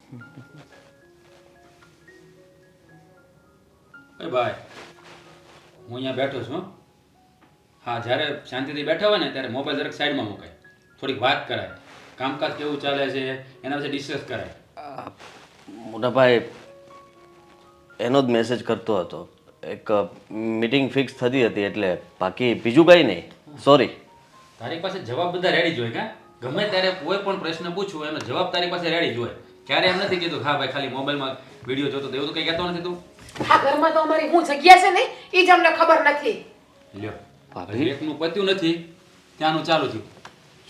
એ ભાઈ હું અહીંયા બેઠો છું હો. હા, જ્યારે શાંતિથી બેઠા હોય ને ત્યારે મોબાઈલ જરાક સાઈડમાં મુકાય, થોડીક વાત કરાય, કામકાજ કેવું ચાલે છે એના વિશે ડિસ્કસ કરાય. મોટાભાઈ એનો જ મેસેજ કરતો હતો. એક મીટિંગ ફિક્સ થતી હતી એટલે બાકી બીજું કંઈ નહીં. સોરી. તારી પાસે જવાબ બધા રેડી જ હોય કા? ગમે ત્યારે કોઈ પણ પ્રશ્ન પૂછવું એનો જવાબ તારી પાસે રેડી જ હોય. ક્યારે એમ નથી કીધું હા ભાઈ ખાલી મોબાઈલમાં વિડીયો જોતો એવું તો કંઈ કહેતો નથી તું? આ ઘરમાં તો અમારી હું જગ્યા છે ને એ જ અમને ખબર નથી. લ્યો ભાભી એકનું પત્યું નથી ત્યાંનું ચાલુ થયું.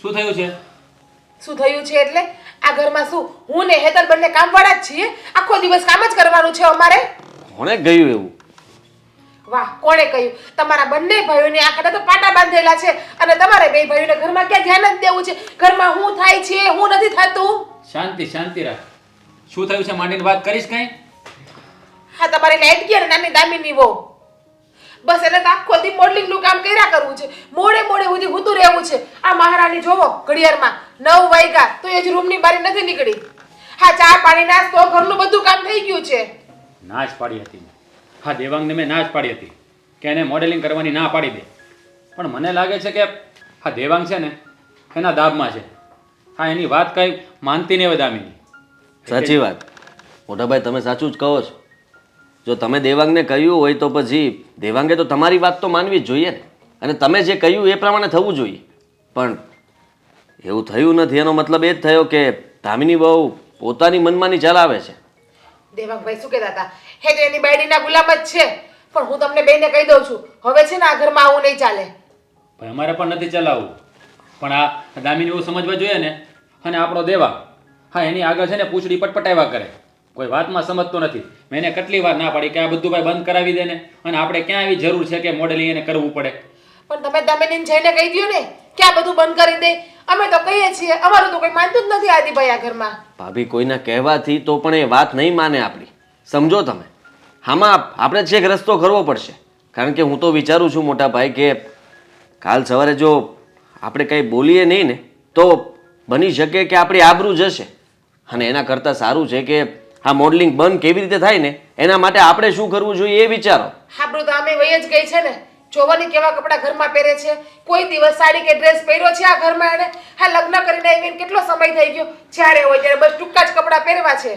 શું થયું છે? શું થયું છે એટલે આ ઘરમાં શું હું ને હેતલ બંને કામવાળા જ છીએ? આખો દિવસ કામ જ કરવાનું છે અમારે? કોણે ગયું એવું? વાહ, કોણે કહ્યું? તમારા બંને ભાઈઓને આખા તો પાટા બાંધેલા છે અને તમારે બે ભાઈઓને ઘરમાં ક્યાં ધ્યાન જ દેવું છે? ઘરમાં હું થાય છે હું નથી થતું? શાંતિ શાંતિ રાખ. શું થયું છે માંડીને વાત કરીશ કઈ? હા, તમારી લાઈટ ગયા ને નાની દામીની વહુ. બસ એટલે તો આખો દી મોડલિંગ નું કામ કર્યા કરવું છે. મોડે મોડે સુધી હુતું રહેવું છે. આ મહારાણી જોવો ઘડિયાળમાં 9 વાગ્યા તો એ જ રૂમની બહાર નથી નીકળી. હા, ચા પાણી નાસ્તો ઘરનું બધું કામ થઈ ગયું છે. ના જ પાડી હતી. હા, દેવાંગને મેં ના જ પાડી હતી કે એને મોડેલિંગ કરવાની ના પાડી દે. પણ મને લાગે છે કે હા દેવાંગ છે ને એના દાબમાં છે. હા, એની વાત કંઈ માનતી નહીં હવે દામિની. સાચી વાત. મોટાભાઈ તમે સાચું જ કહો છો. જો તમે દેવાંગને કહ્યું હોય તો પછી દેવાંગે તો તમારી વાત તો માનવી જ જોઈએ ને. અને તમે જે કહ્યું એ પ્રમાણે થવું જોઈએ. પણ એવું થયું નથી. એનો મતલબ એ જ થયો કે ધામીની બહુ પોતાની મનમાની ચલાવે છે. દેવાંગભાઈ શું કહેતા હતા? હે તો એની બાયડીના ગુલામ જ છે. પણ હું તમને બેને કહી દઉં છું હવે છે ને આ ઘરમાં આવું નહીં ચાલે. ભાઈ અમારે પણ નથી ચલાવવું. પણ આ દામિની એવું સમજવા જોઈએ ને. અને આપણો દેવાંગ હા એની આગળ છે ને પૂંછડી પટપટાવ્યા કરે. કોઈ વાતમાં સમજતો નથી. મેં એને કેટલી વાર ના પાડી કે આ બધું ભાઈ બંધ કરાવી દે ને. અને આપણે ક્યાં એવી જરૂર છે કે મોડેલિંગ એને કરવું પડે? પણ તમે દામિનીને જઈને કહી દો ને કે આ બધું બંધ કરી દે. અમે તો કહીએ છીએ અમારું તો કોઈ માનતું જ નથી આદિભાઈ આ ઘરમાં. ભાભી કોઈના કહેવાથી તો પણ એ વાત નહીં માને આપણી. સમજો તમે. આમાં આપણે છેક રસ્તો કરવો પડશે. કારણ કે હું તો વિચારું છું મોટા ભાઈ કે કાલ સવારે જો આપણે કંઈ બોલીએ નહીં ને તો બની શકે કે આપણી આબરૂ જશે. અને એના કરતાં સારું છે કે આ મોડલિંગ બંધ કેવી રીતે થાય ને એના માટે આપણે શું કરવું જોઈએ એ વિચારો. આપણું તો આમે વહી જ ગઈ છે ને. જોવાની કેવા કપડાં ઘરમાં પહેરે છે. કોઈ દિવસ સાડી કે ડ્રેસ પહેર્યો છે આ ઘરમાં એને? હા, લગ્ન કરીને આવીને કેટલો સમય થઈ ગયો. જ્યારે હોય ત્યારે બસ ટૂંકા જ કપડાં પહેરવા છે.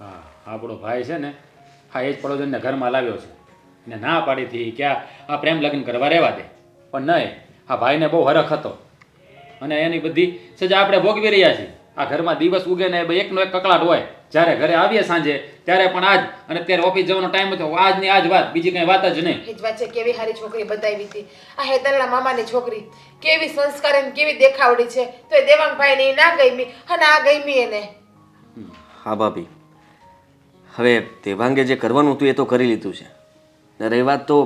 હા, આપણો ભાઈ છે ને હા એ જ પડોશીને ઘરમાં લાવ્યો છે. એને ના પાડી હતી કે આ પ્રેમ લગ્ન કરવા રહેવા દે. પણ નહીં, આ ભાઈને બહુ હરખ હતો. અને એની બધી સજા આપણે ભોગવી રહ્યા છીએ. આ ઘરમાં દિવસ ઉગે ને એકનો એક કકળાટ હોય. જ્યારે ઘરે આવીએ સાંજે ત્યારે પણ આજ. અને ત્યારે ઓફિસ જવાનો ટાઈમ હતો આજની આજ વાત, બીજી કંઈ વાત જ નહીં. એ જ વાત છે. કેવી સારી છોકરી બતાવી હતી આ હેતલના મામાની છોકરી. કેવી સંસ્કારી ને કેવી દેખાવડી છે. તો એ દેવાંગભાઈને ના ગમી અને આ ગમી એને. હા ભાભી, હવે દેવાંગે જે કરવાનું હતું એ તો કરી લીધું છે. ને રહી વાત તો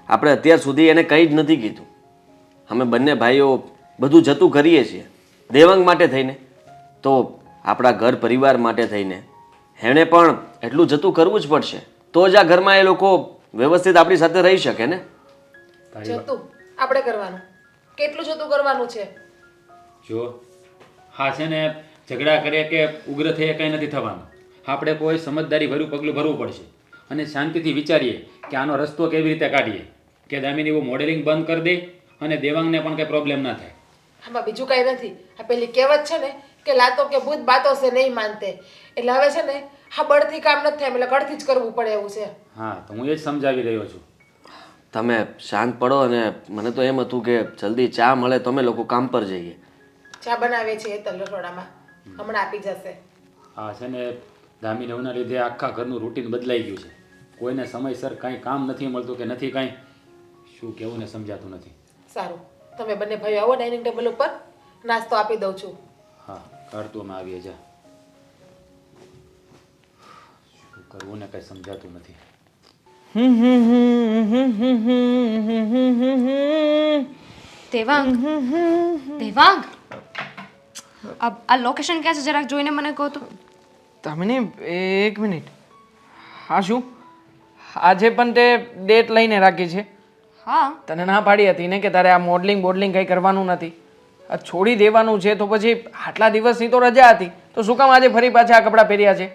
આપણે અત્યાર સુધી એને કંઈ જ નથી કીધું. અમે બંને ભાઈઓ બધું જતું કરીએ છીએ દેવાંગ માટે થઈને. તો આપણા ઘર પરિવાર માટે થઈને એણે પણ એટલું જતું કરવું જ પડશે. તો જ આ ઘરમાં એ લોકો વ્યવસ્થિત આપણી સાથે રહી શકે ને. જતું આપણે કરવાનું. કેટલું જતું કરવાનું છે? જો હા છે ને ઝઘડા કરે કે ઉગ્ર થઈએ કંઈ નથી થવાનું. આપણે કોઈ સમજદારી ભર્યું પગલું ભરવું પડશે. અને શાંતિથી વિચારીએ કે આનો રસ્તો કેવી રીતે કાઢીએ કે દામિની એવું મોડેલિંગ બંધ કરી દે અને દેવાંગને પણ કંઈ પ્રોબ્લેમ ના થાય. આમાં બીજું કાંઈ નથી. આ પેલી કહેવત છે ને કે લાતો કે ભૂત બાતો છે નહીં માનતે. એટલે હવે છે ને હા બળથી કામ નથી થાય એટલે કડથી જ કરવું પડે એવું છે. હા, તો હું એ જ સમજાવી રહ્યો છું. તમે શાંત પડો. અને મને તો એમ હતું કે જલ્દી ચા મળે તો અમે લોકો કામ પર જઈએ. ચા બનાવે છે હેતલ રસોડામાં. હમણાં આપી જશે. હા છે ને દામિનીના લીધે આખા ઘરનું રૂટીન બદલાઈ ગયું છે. કોઈને સમયસર કાંઈ કામ નથી મળતું કે નથી કાંઈ શું કહેવું ને સમજાતું નથી. સારું, તમે બંને ભાઈઓ આવો ડાઇનિંગ ટેબલ ઉપર નાસ્તો આપી દઉં છું. હા, કરતું અમે આવીએ જા. શું કરવું ને કંઈ સમજાતું નથી. દેવાંગ દેવાંગ આ લોકેશન ક્યાં છે જરાક જોઈને મને કહો તો. તમને 1 મિનિટ. હા શું આજે પણ તે ડેટ લઈને રાખી છે? હા, તને ના પાડી હતી ને કે તારે આ મોડલિંગ કંઈ કરવાનું નથી. આ છોડી દેવાનું છે તો પછી આટલા દિવસની તો રજા હતી તો શું કામ આજે ફરી પાછા આ કપડાં પહેર્યા છે?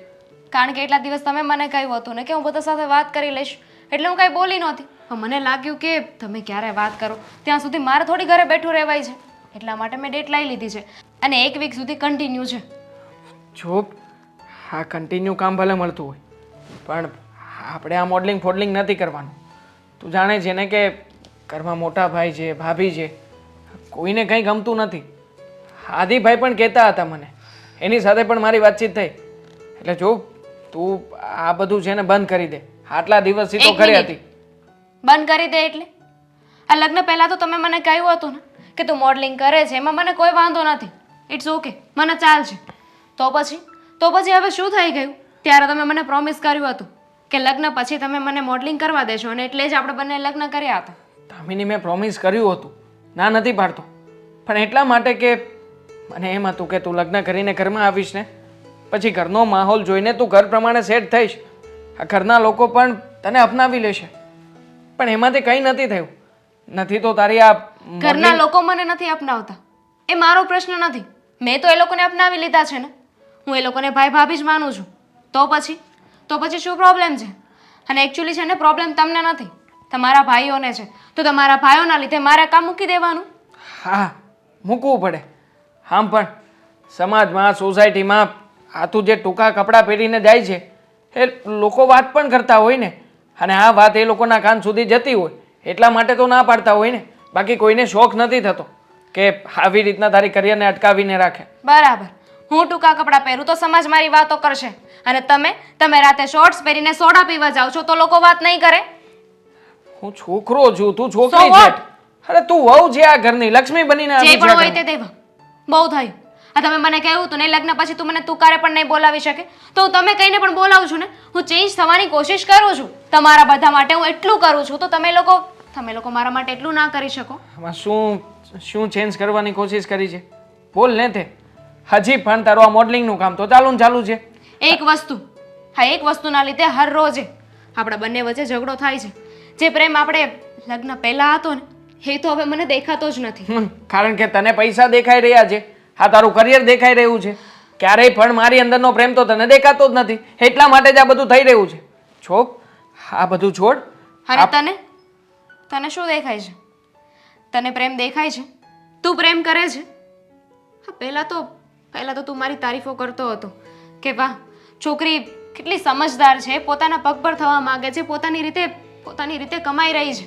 કારણ કે એટલા દિવસ તમે મને કહ્યું હતું ને કે હું બધા સાથે વાત કરી લઈશ, એટલે હું કાંઈ બોલી નહોતી. પણ મને લાગ્યું કે તમે ક્યારે વાત કરો ત્યાં સુધી મારે થોડી ઘરે બેઠું રહેવાય છે, એટલા માટે મેં ડેટ લઈ લીધી છે અને 1 વીક સુધી કન્ટિન્યુ છે. જો આ કન્ટિન્યુ કામ ભલે મળતું હોય પણ આપણે આ મોડલિંગ ફોડલિંગ નથી કરવાનું. તું જાણે છે ને કે ઘરમાં મોટા ભાઈ છે, ભાભી છે, કોઈને કંઈ ગમતું નથી. આદિભાઈ પણ કહેતા હતા મને, એની સાથે પણ મારી વાતચીત થઈ. એટલે જો તું આ બધું છે ને બંધ કરી દે. આટલા દિવસથી તો એક ઘરે મિનિટ. હતી. બંધ કરી દે એટલે? આ લગ્ન પહેલાં તો તમે મને કહ્યું હતું ને કે તું મોડલિંગ કરે છે, એમાં મને કોઈ વાંધો નથી, ઇટ્સ ઓકે, મને ચાલશે. તો પછી હવે શું થઈ ગયું? ત્યારે તમે મને પ્રોમિસ કર્યું હતું કે લગ્ન પછી તમે મને મોડલિંગ કરવા દેશો અને એટલે જ આપણે બંને લગ્ન કર્યા હતા. દામિની, મેં પ્રોમિસ કર્યું હતું, ના નથી પાડતો, પણ એટલા માટે કે મને એમ હતું કે તું લગ્ન કરીને ઘરમાં આવીશ ને પછી ઘરનો માહોલ જોઈને તું ઘર પ્રમાણે સેટ થઈશ, આ ઘરના લોકો પણ તને અપનાવી લેશે. પણ એમાંથી કંઈ નથી થયું. નથી તો તારી આ ઘરના લોકો મને નથી અપનાવતા, એ મારો પ્રશ્ન નથી. મેં તો એ લોકોને અપનાવી લીધા છે ને, હું એ લોકોને ભાઈ ભાભી જ માનું છું. તો પછી શું પ્રોબ્લેમ છે? અને એકચ્યુઅલી છે ને પ્રોબ્લેમ તમને નથી, તમારા ભાઈઓને છે. તો તમારા ભાઈઓના લીધે મારે કામ મૂકી દેવાનું? હા, મૂકવું પડે. આમ પણ સમાજમાં, સોસાયટીમાં આ તું જે ટૂંકા કપડાં પહેરીને જાય છે એ લોકો વાત પણ કરતા હોય ને, અને આ વાત એ લોકોના કાન સુધી જતી હોય એટલા માટે તો ના પાડતા હોય ને. બાકી કોઈને શોખ નથી થતો કે આવી રીતના તારી કરિયરને અટકાવીને રાખે. બરાબર, હું ટૂંકા કપડાં પહેરું તો સમાજ મારી વાતો કરશે, અને તમે રાતે શોર્ટ્સ પહેરીને સોડા પીવા જાઓ છો તો લોકો વાત નહીં કરે? હું છોકરો છું, તું છોકરી So છે. what? અરે તું વહુ છે આ ઘરની, લક્ષ્મી બનીને જે આવી છે પણ આ હોય ઘરમાં. તે દેવા બહુ થયું. આ તમે મને કહ્યું હતું ને લગ્ન પછી તું મને તુકારે પણ નહીં બોલાવી શકે, તો હું તમે કહીને પણ બોલાવું છું ને. હું ચેન્જ થવાની કોશિશ કરું છું તમારા બધા માટે, હું એટલું કરું છું, તો તમે લોકો મારા માટે એટલું ના કરી શકો? આમાં શું ચેન્જ કરવાની કોશિશ કરી છે? બોલ ને તે. હજી પણ તારું આ મોડલિંગનું કામ તો ચાલુ છે. એક વસ્તુના લીધે હર રોજે આપણા બંને વચ્ચે ઝઘડો થાય છે. જે પ્રેમ આપણે લગ્ન પહેલા હતો ને એ તો હવે મને દેખાતો જ નથી. કારણ કે તને પૈસા દેખાઈ રહ્યા છે, આ તારું કરિયર દેખાઈ રહ્યું છે. ક્યારેય પણ મારી અંદરનો પ્રેમ તો તને દેખાતો જ નથી, એટલા માટે જ આ બધું થઈ રહ્યું છે. આ બધું છોડ. અને તને શું દેખાય છે? તને પ્રેમ દેખાય છે? તું પ્રેમ કરે છે? હા, પહેલા તો તું મારી તારીફો કરતો હતો કે વાહ, છોકરી કેટલી સમજદાર છે, પોતાના પગ પર થવા માંગે છે, પોતાની રીતે કમાઈ રહી છે,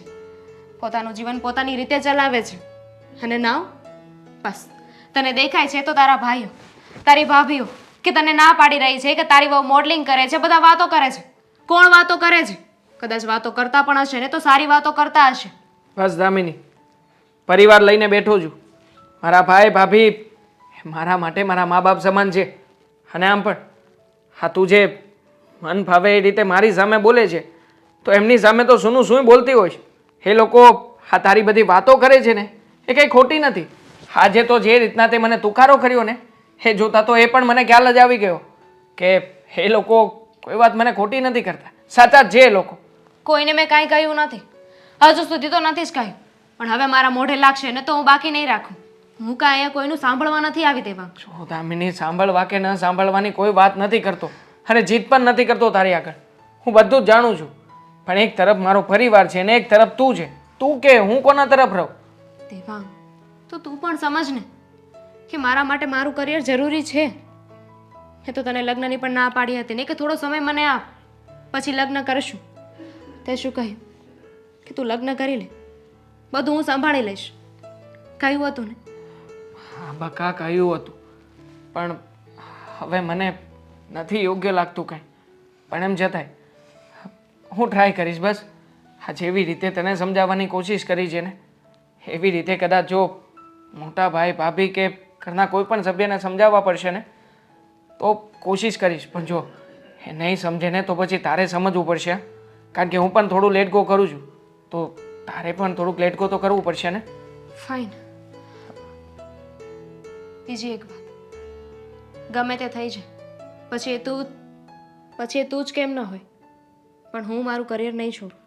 પોતાનું જીવન પોતાની રીતે ચલાવે છે. અને નાવ બસ તને દેખાય છે તો તારા ભાઈઓ, તારી ભાભીઓ કે તને ના પાડી રહી છે કે તારી વહુ મોડલિંગ કરે છે, બધા વાતો કરે છે. કોણ વાતો કરે છે? કદાચ વાતો કરતા પણ હશે ને તો સારી વાતો કરતા હશે. બસ દામિની, પરિવાર લઈને બેઠો છું. મારા ભાઈ ભાભી મારા માટે મારા મા બાપ સમાન છે. અને આમ પણ હા, તું જે મન ફાવે એ રીતે મારી સામે બોલે છે તો એમની સામે તો શું બોલતી હોય. એ લોકો હા તારી બધી વાતો કરે છે ને એ કંઈ ખોટી નથી. આજે તો જે રીતના તે મને તુકારો કર્યો ને એ જોતા તો એ પણ મને ખ્યાલ જ આવી ગયો કે એ લોકો કોઈ વાત મને ખોટી નથી કરતા, સાચા જ છે એ લોકો. કોઈને મેં કાંઈ કહ્યું નથી, હજુ સુધી તો નથી જ કહ્યું, પણ હવે મારા મોઢે લાગશે ને તો હું બાકી નહીં રાખું. હું કાંઈ અહીંયા કોઈનું સાંભળવા નથી આવી દેવા. જો દામિની, સાંભળવા કે ન સાંભળવાની કોઈ વાત નથી કરતો અને જીત પણ નથી કરતો તારી આગળ. હું બધું જ જાણું છું, પણ એક તરફ મારો પરિવાર છે ને એક તરફ તું છે. તું કે હું કોના તરફ રહું? દેવાંગ, તો તું પણ સમજ ને કે મારા માટે મારું કરિયર જરૂરી છે. એ તો તને લગ્નની પણ ના પાડી હતી ને કે થોડો સમય મને આપ, પછી લગ્ન કરશું. તે શું કહ્યું કે તું લગ્ન કરી લે, બધું હું સંભાળી લઈશ, કહ્યું હતું ને? હા બકા, કહ્યું હતું, પણ હવે મને નથી યોગ્ય લાગતું કંઈ. પણ એમ છતાંય હું ટ્રાય કરીશ. બસ આ જેવી રીતે તને સમજાવવાની કોશિશ કરી છે ને એવી રીતે કદાચ જો મોટા ભાઈ ભાભી કે ઘરના કોઈ પણ સભ્યને સમજાવવા પડશે ને તો કોશિશ કરીશ. પણ જો એ નહીં સમજે ને તો પછી તારે સમજવું પડશે, કારણ કે હું પણ થોડું લેટ ગો કરું છું તો તારે પણ થોડુંક લેટ ગો તો કરવું પડશે ને. ફાઇન. બીજી એક વાત, ગમે તે થઈ જાય પછી એ તું જ કેમ ન હોય, પણ હું મારું કરિયર નહીં છોડું,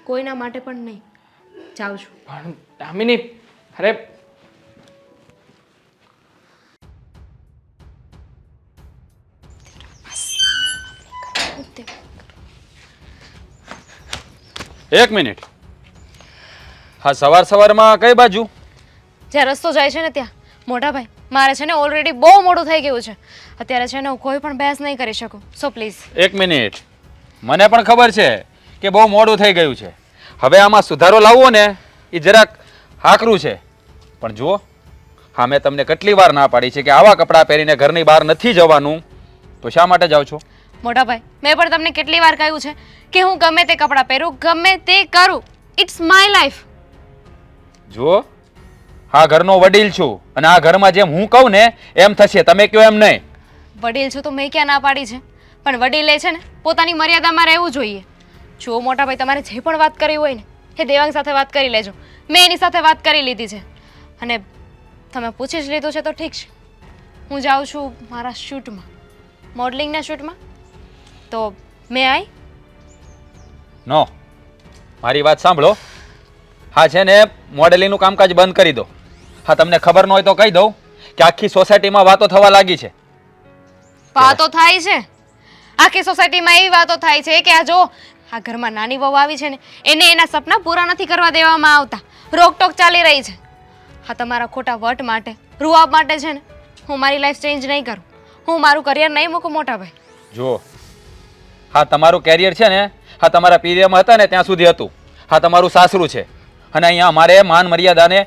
કોઈના માટે પણ નહીં. જાઉં છું. પણ દામિની, અરે એક મિનિટ. હા, સવારમાં કઈ બાજુ? જ્યાં રસ્તો જાય છે ને ત્યાં. મોટા ભાઈ, મારે છે ને ઓલરેડી બહુ મોડું થઈ ગયું છે. અત્યારે છે ને હું કોઈ પણ બહેસ નહીં કરી શકું. So please. એક મિનિટ. મને પણ ખબર છે કે બહુ મોડું થઈ ગયું છે. હવે આમાં સુધારો લાવવો ને એ જરાક આકરું છે. પણ જુઓ, હા, મેં તમને કેટલી વાર ના પાડી છે કે આવા કપડાં પહેરીને ઘરની બહાર નથી જવાનું, તો શા માટે જાઓ છો? મોટા ભાઈ, મેં પણ તમને કેટલી વાર કહ્યું છે કે હું ગમે તે કપડાં પહેરું, ગમે તે કરું. It's my life. જુઓ, હા, ઘરનો વડીલ છું અને આ ઘરમાં જેમ હું કહું ને એમ થશે, તમે કહો એમ નહીં. વડીલ છું તો મેં ક્યાં ના પાડી છે, પણ વડીલે છે ને પોતાની મર્યાદામાં રહેવું જોઈએ. જો મોટા ભાઈ, તમારે જે પણ વાત કરવી હોય ને એ દેવાંગ સાથે વાત કરી લેજો. મેં એની સાથે વાત કરી લીધી છે અને તમે પૂછી જ લીધું છે તો ઠીક છે. હું જાઉં છું મારા શૂટમાં, મોડલિંગના શૂટમાં. તો મેં આઈ. નો, મારી વાત સાંભળો. હા, છે ને મોડેલિંગનું કામકાજ બંધ કરી દો. હા, તમને ખબર ન હોય તો કહી દઉં કે આખી સોસાયટીમાં વાતો થવા લાગી છે. વાતો થાય છે આખી સોસાયટીમાં, એવી વાતો થાય છે કે આ જો આ ઘરમાં નાની વહુ આવી છે ને એને એના સપના પૂરા નથી કરવા દેવામાં આવતા. રોકટોક ચાલી રહી છે. હા, તમારા ખોટા વટ માટે, રૂઆબ માટે છે ને હું મારી લાઈફ ચેન્જ નહીં કરું. હું મારું કરિયર નહીં મૂકું મોટા ભાઈ. જુઓ, હા, તમારું કેરિયર છે ને, હા, તમારા પીરિયડમાં હતા ને ત્યાં સુધી હતું. હા, તમારું સાસરું છે અને અહીંયા અમારે માન મર્યાદાને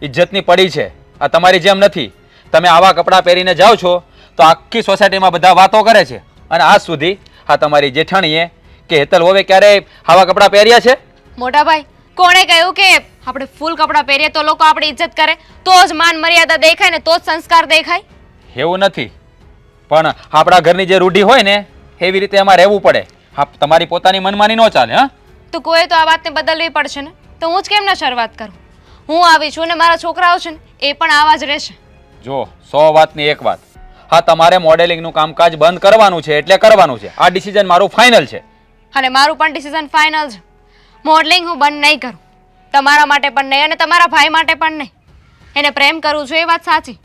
ઇજ્જતની પડી છે. આ તમારી જેમ નથી. તમે આવા કપડાં પહેરીને જાઓ છો તો આખી સોસાયટીમાં બધા વાતો કરે છે. અને આજ સુધી હા, તમારી જેઠાણીએ કે હેતલ હોવે ક્યારેય આવા કપડાં પહેર્યા છે? મોટા ભાઈ, કોણે કહ્યું કે આપણે ફૂલ કપડાં પહેરીએ તો લોકો આપણી ઇજ્જત કરે, તો જ માન મર્યાદા દેખાય ને તો જ સંસ્કાર દેખાય? એવું નથી, પણ આપણા ઘરની જે રૂઢી હોય ને એવી રીતે એમાં રહેવું પડે. હા, તમારી પોતાની મનમાની ન ચાલે. હા, તો કોઈ તો આ વાતને બદલવી પડશે ને. તો હું જ કેમ ના શરૂઆત કરું? હું આવી છું ને મારા છોકરાઓ છે ને એ પણ આવા જ રહેશે. જો, 100 વાતની એક વાત. હા, તમારે મોડેલિંગનું કામકાજ બંધ કરવાનું છે એટલે કરવાનું છે. આ ડિસિઝન મારું ફાઇનલ છે. અને મારું પણ ડિસિઝન ફાઇનલ છે. મોડલિંગ હું બંધ નહીં કરું. તમારા માટે પણ નહીં અને તમારા ભાઈ માટે પણ નહીં. એને પ્રેમ કરું છું એ વાત સાચી,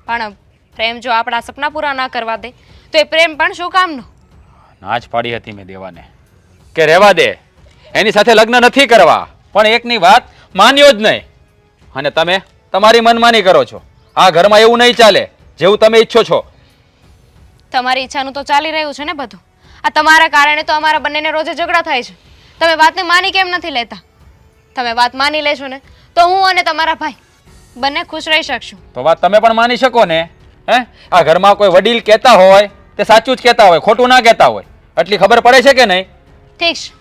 પણ પ્રેમ જો આપણા સપના પૂરા ના કરવા દે તો એ પ્રેમ પણ શું કામનો? ના જ પાડી હતી મેં દેવાને કે રહેવા દે, એની સાથે લગ્ન નથી કરવા. પણ એકની વાત માન્યો જ નહીં અને તમે તમારી મનમાની કરો છો. આ ઘરમાં એવું નહીં ચાલે જેવું તમે ઈચ્છો છો. તમારી ઈચ્છાનું તો ચાલી રહ્યું છે ને બધું. આ તમારા કારણે તો અમારા બંનેને રોજે ઝઘડા થાય છે. તમે વાતને માની કેમ નથી લેતા? તમે વાત માની લેશો ને તો હું અને તમારા ભાઈ બંને ખુશ રહી શકશું. તો વાત તમે પણ માની શકો ને? હે, આ ઘરમાં કોઈ વડીલ કહેતા હોય તે સાચું જ કહેતા હોય, ખોટું ના કહેતા હોય. એટલી ખબર પડે છે કે નહીં? ઠીક છે,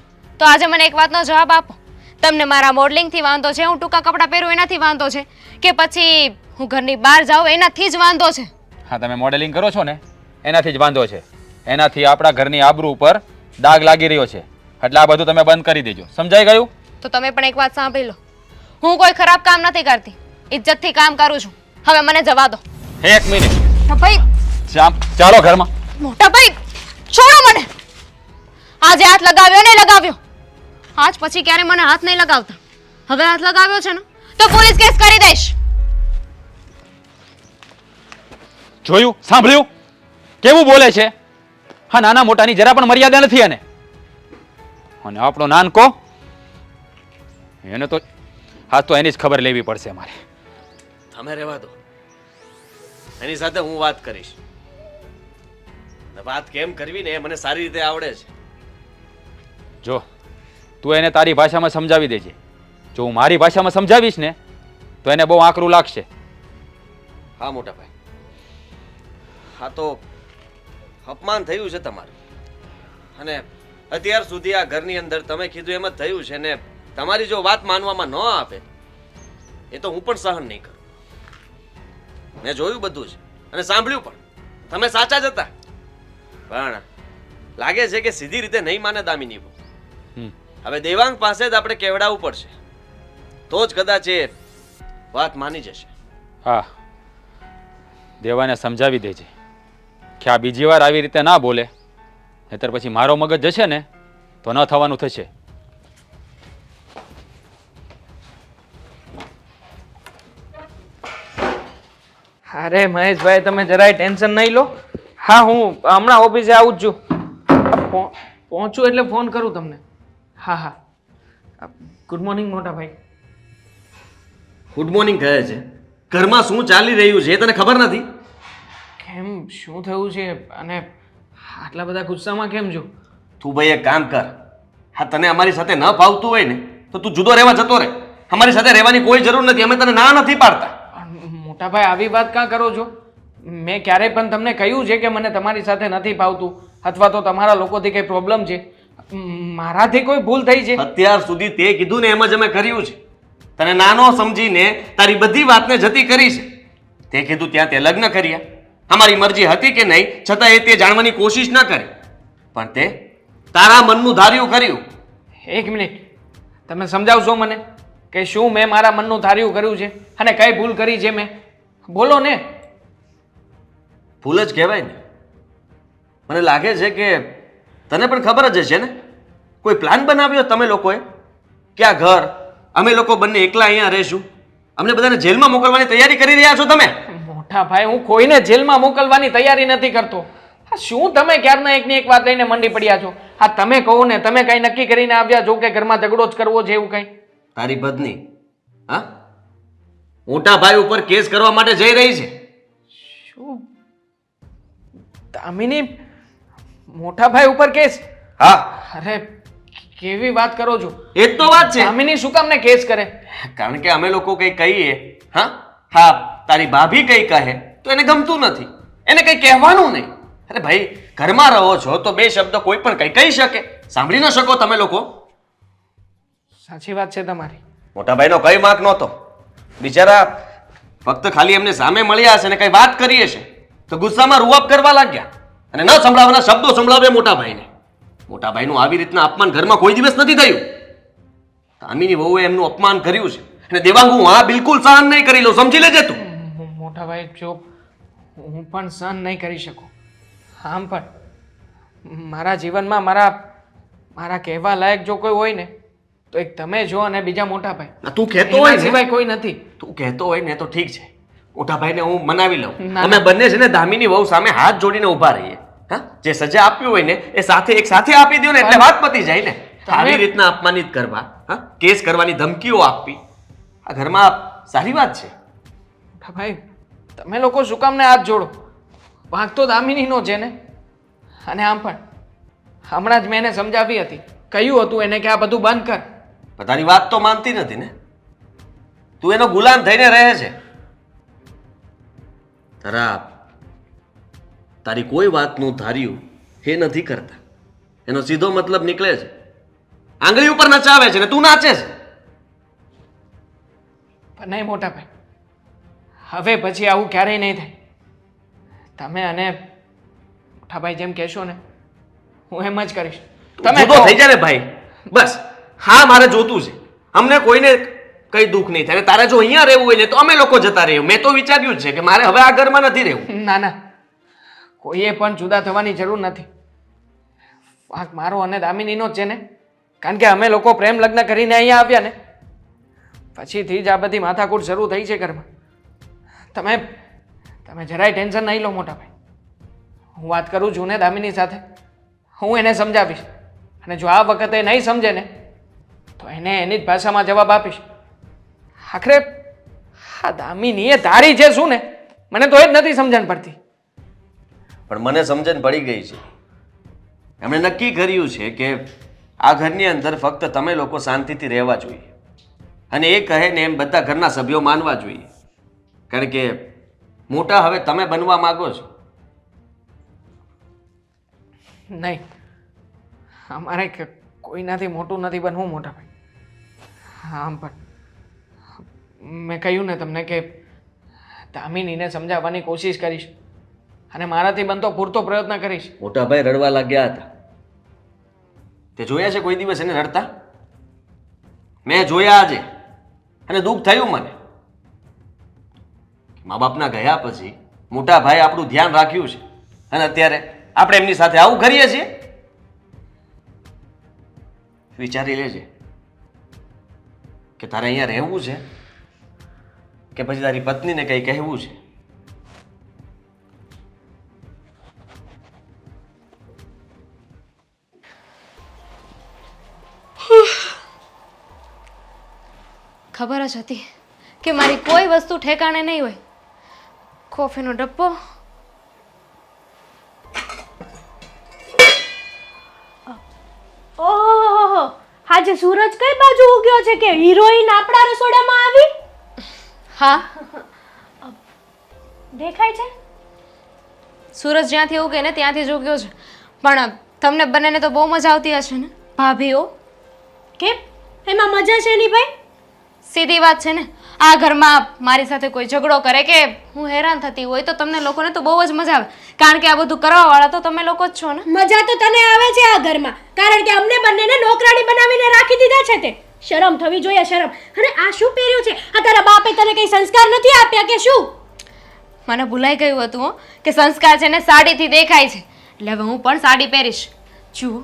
તો આજે મને એક વાતનો જવાબ આપો. તમને મારા મોડલિંગથી વાંધો છે, હું ટૂંકા કપડાં પહેરું એનાથી વાંધો છે, કે પછી હું ઘરની બહાર જાઉં એનાથી જ વાંધો છે? હા, તમે મોડેલિંગ કરો છો ને એનાથી જ વાંધો છે. એનાથી આપણા ઘરની આબરૂ ઉપર દાગ લાગી રહ્યો છે. એટલે આ બધું તમે બંધ કરી દેજો. સમજાઈ ગયું? તો તમે પણ એક વાત સાંભળી લો. હું કોઈ ખરાબ કામ નથી કરતી, ઇજ્જતથી કામ કરું છું. હવે મને જવા દો. એક મિનિટ. ભાઈ, ચાલો ઘરમાં. મોટા ભાઈ, છોડો મને. આજે હાથ લગાવ્યો ને લગાવ્યો. આજ પછી ક્યારે મને હાથ નહીં લગાવતા. હવે હાથ લગાવ્યો છે ને તો પોલીસ કેસ કરી દઈશ. જોયું, સાંભળ્યું કેવું બોલે છે? હા, નાના મોટાની જરા પણ મર્યાદા નથી એને. અને આપણો નાનકો, એને તો હા, તો એની જ ખબર લેવી પડશે મારે. તમે રહેવા દો, એની સાથે હું વાત કરીશ. વાત કેમ કરવી ને એ મને સારી રીતે આવડે છે. જો, તું એને તારી ભાષામાં સમજાવી દેજે. જો હું મારી ભાષામાં સમજાવીશ ને તો એને બહુ આકરું લાગશે. હા મોટા ભાઈ, હા તો અપમાન થયું છે તમારું. અને અત્યાર સુધી આ ઘરની અંદર તમે કીધું એમ જ થયું છે ને તમારી જો વાત માનવામાં ન આવે એ તો હું પણ સહન નહીં કરું. મેં જોયું બધું છે અને સાંભળ્યું પણ. તમે સાચા જ હતા, પણ લાગે છે કે સીધી રીતે નહીં માને દામિની બહુ. હવે દેવાંગ પાસે જ આપણે કહેવડાવવું પડશે, તો જ કદાચ એ વાત માની જશે. હા, દેવાને સમજાવી દેજે કે આ બીજી વાર આવી રીતે ના બોલે, નહીતર પછી મારો મગજ જશે ને તો ન થવાનું થશે. અરે મહેશભાઈ, તમે જરાય ટેન્શન નહીં લો. હા, હું હમણાં ઓફિસે આવું જ છું. પહોંચું એટલે ફોન કરું તમને. હા હા. ગુડ મોર્નિંગ મોટા ભાઈ. ગુડ મોર્નિંગ કહે છે. ઘરમાં શું ચાલી રહ્યું છે એ તને ખબર નથી? કેમ શું થયું છે અને આટલા બધા ગુસ્સામાં કેમ છો? તું ભાઈ એક કામ કર. હા, તને અમારી સાથે ન ફાવતું હોય ને તો તું જુદો રહેવા જતો રહે. અમારી સાથે રહેવાની કોઈ જરૂર નથી. અમે તને ના નથી પાડતા. મોટા ભાઈ આવી વાત કાં કરો છો? મેં ક્યારેય પણ તમને કહ્યું છે કે મને તમારી સાથે નથી ફાવતું અથવા તો તમારા લોકોથી કંઈ પ્રોબ્લેમ છે? મારાથી કોઈ ભૂલ થઈ છે? અત્યાર સુધી તે કીધું ને એમ જ અમે કર્યું છે. તને નાનો સમજીને તારી બધી વાતને જતી કરી છે. તે કીધું ત્યાં તે લગ્ન કર્યા. અમારી મરજી હતી કે નહીં છતાં એ તે જાણવાની કોશિશ ન કરી. પણ તે તારા મનનું ધાર્યું કર્યું. એક મિનિટ, તમે સમજાવશો મને કે શું મેં મારા મનનું ધાર્યું કર્યું છે અને કઈ ભૂલ કરી છે મેં? બોલો ને. ભૂલ જ કહેવાય ને. મને લાગે છે કે તને પણ ખબર જ હશે ને કોઈ પ્લાન બનાવ્યો તમે લોકોએ કે આ ઘર અમે લોકો બંને એકલા અહીંયા રહીશું, અમને બધાને જેલમાં મોકલવાની તૈયારી કરી રહ્યા છો તમે? મોટા ભાઈ, હું કોઈને જેલમાં મોકલવાની તૈયારી નથી કરતો. આ શું તમે ક્યારના એકની એક વાત લઈને મંડી પડ્યા છો? હા, તમે કહો ને, તમે કઈ નક્કી કરીને આવ્યા છો કે ઘરમાં ઝઘડો જ કરવો છે એવું કઈ? તારી પત્ની હા મોટા ભાઈ ઉપર કેસ કરવા માટે જઈ રહી છે. શું? દામિની મોટા ભાઈ ઉપર કેસ? હા, અરે કેવી વાત કરો છો? એ જ તો વાત છે. દામિની શું કામ ને કેસ કરે? કારણ કે અમે લોકો કઈ કહીએ હા હા તારી ભાભી કઈ કહે તો એને ગમતું નથી, એને કઈ કહેવાનું નહીં. અરે ભાઈ, ઘરમાં રહો છો તો બે શબ્દ કોઈ પણ કઈ કહી શકે. સાંભળી ન શકો તમે લોકો? સાચી વાત છે તમારી. મોટા ભાઈનો કઈ વાંક નહોતો. બિચારા ફક્ત ખાલી એમને સામે મળ્યા હશે ને કઈ વાત કરી હશે તો ગુસ્સામાં રૂઆબ કરવા લાગ્યા અને ન સંભળાવવાના શબ્દો સંભળાવે મોટા ભાઈને. મોટા ભાઈનું આવી રીતના અપમાન ઘરમાં કોઈ દિવસ નથી થયું. દામિની વહુએ એમનું અપમાન કર્યું છે અને દેવાંગ હું આ બિલકુલ સહન નહીં કરી લઉં. સમજી લેજે તું. મોટા ભાઈ, જો હું પણ સહન નહીં કરી શકું. આમ પણ મારા જીવનમાં મારા કહેવા લાયક જો કોઈ હોય ને તો એક તમે છો અને બીજા મોટા ભાઈ. તું કહેતો હોય એના ને સિવાય કોઈ નથી. તું કહેતો હોય ને તો ઠીક છે. મોટા ભાઈને હું મનાવી લઉં. ના, અમે બંને છે ને દામિની વહુ સામે હાથ જોડીને ઊભા રહીએ. હા, જે સજા આપ્યું હોય ને એ એક સાથે આપી દો ને એટલે વાત પતી જાય ને. આવી રીતના અપમાનિત કરવા, હા, કેસ કરવાની ધમકીઓ આપવી આ ઘરમાં સારી વાત છે? મોટા ભાઈ, તમે લોકો શું કામ ને હાથ જોડો? વાંક તો દામિનીનો છે ને. અને આમ પણ હમણાં જ મેં એને સમજાવી હતી, કહ્યું હતું એને કે આ બધું બંધ કર. તારી વાત તો માનતી નથી ને. તું એનો ગુલામ થઈને રહે છે. તારી કોઈ વાતનું ધાર્યું એ નથી કરતા. એનો સીધો મતલબ નીકળે છે. આંગળી ઉપર નચાવે છે ને તું નાચે છે. પણ નહીં મોટા ભાઈ, હવે પછી આવું ક્યારેય નહીં થાય. તમે અને મોટા ભાઈ જેમ કહેશો ને હું એમ જ કરીશ. તમે જુદો થઈ જાય ને ભાઈ, બસ. હા, મારે જોતું છે. અમને કોઈને કઈ દુઃખ નહીં થાય. તારે જો અહીંયા રહેવું હોય ને તો અમે લોકો જતા રહીએ. મેં તો વિચાર્યું જ છે કે મારે હવે આ ઘરમાં નથી રહેવું. ના ના, કોઈએ પણ જુદા થવાની જરૂર નથી. વાંક મારો અને દામિનીનો જ છે ને. કારણ કે અમે લોકો પ્રેમ લગ્ન કરીને અહીંયા આવ્યા ને પછીથી જ આ બધી માથાકૂટ શરૂ થઈ છે ઘરમાં. તમે જરાય ટેન્શન નહીં લો મોટા ભાઈ. હું વાત કરું છું ને દામિની સાથે, હું એને સમજાવીશ અને જો આ વખતે નહીં સમજે ને તો એને એની જ ભાષામાં જવાબ આપીશ. આખરે આ દામિની એ ધારી છે શું ને, મને તો એ જ નથી સમજણ પડતી. પણ મને સમજણ પડી ગઈ છે. એમણે નક્કી કર્યું છે કે આ ઘરની અંદર ફક્ત તમે લોકો શાંતિથી રહેવા જોઈએ અને એ કહે ને એમ બધા ઘરના સભ્યો માનવા જોઈએ. કારણ કે મોટા હવે તમે બનવા માંગો છો. નહીં, અમારે કોઈનાથી મોટું નથી બનવું મોટા ભાઈ. આમ પણ મેં કહ્યું ને તમને કે દામિનીને સમજાવવાની કોશિશ કરીશ અને મારાથી બનતો પૂરતો પ્રયત્ન કરીશ. મોટા ભાઈ રડવા લાગ્યા હતા. તે જોયા છે કોઈ દિવસ એને રડતા? મેં જોયા આજે અને દુઃખ થયું મને. મા બાપના ગયા પછી મોટા ભાઈ આપણું ધ્યાન રાખ્યું છે અને અત્યારે આપણે એમની સાથે આવું કરીએ છીએ. વિચારી લેજે કે તારે અહીંયા રહેવું છે કે પછી તારી પત્નીને કંઈ કહેવું છે. ખબર જ હતી કે મારી કોઈ વસ્તુ ઠેકાણે નહીં હોય. કોફીનો ડબ્બો, ઓહો, આજે સૂરજ કઈ બાજુ ઉગ્યો છે કે હિરોઈન આપણા રસોડામાં આવી? હા, દેખાય છે? સૂરજ જ્યાંથી ઉગે ને ત્યાંથી જ ઉગ્યો છે. પણ તમને બંનેને તો બહુ મજા આવતી હશે ને ભાભીઓ? કેમ? એમાં મજા છે નહીં ભાઈ? સીધી વાત છે ને, આ ઘરમાં મારી સાથે કોઈ ઝઘડો કરે કે હું હેરાન થતી હોય તો તમને લોકોને તો બહુ જ મજા આવે, કારણ કે આ બધું કરવાવાળા તો તમે લોકો જ છો ને. મજા તો તને આવે છે આ ઘરમાં, કારણ કે અમને બંનેને નોકરાણી બનાવીને રાખી દીધા છે તે. શરમ થવી જોઈએ, શરમ. અને આ શું પહેર્યું છે? આ તારા બાપે તને કઈ સંસ્કાર નથી આપ્યા કે શું? મને ભૂલાઈ ગયું હતું હો, કે સંસ્કાર છે ને સાડીથી દેખાય છે, એટલે હવે હું પણ સાડી પહેરીશ. જુઓ,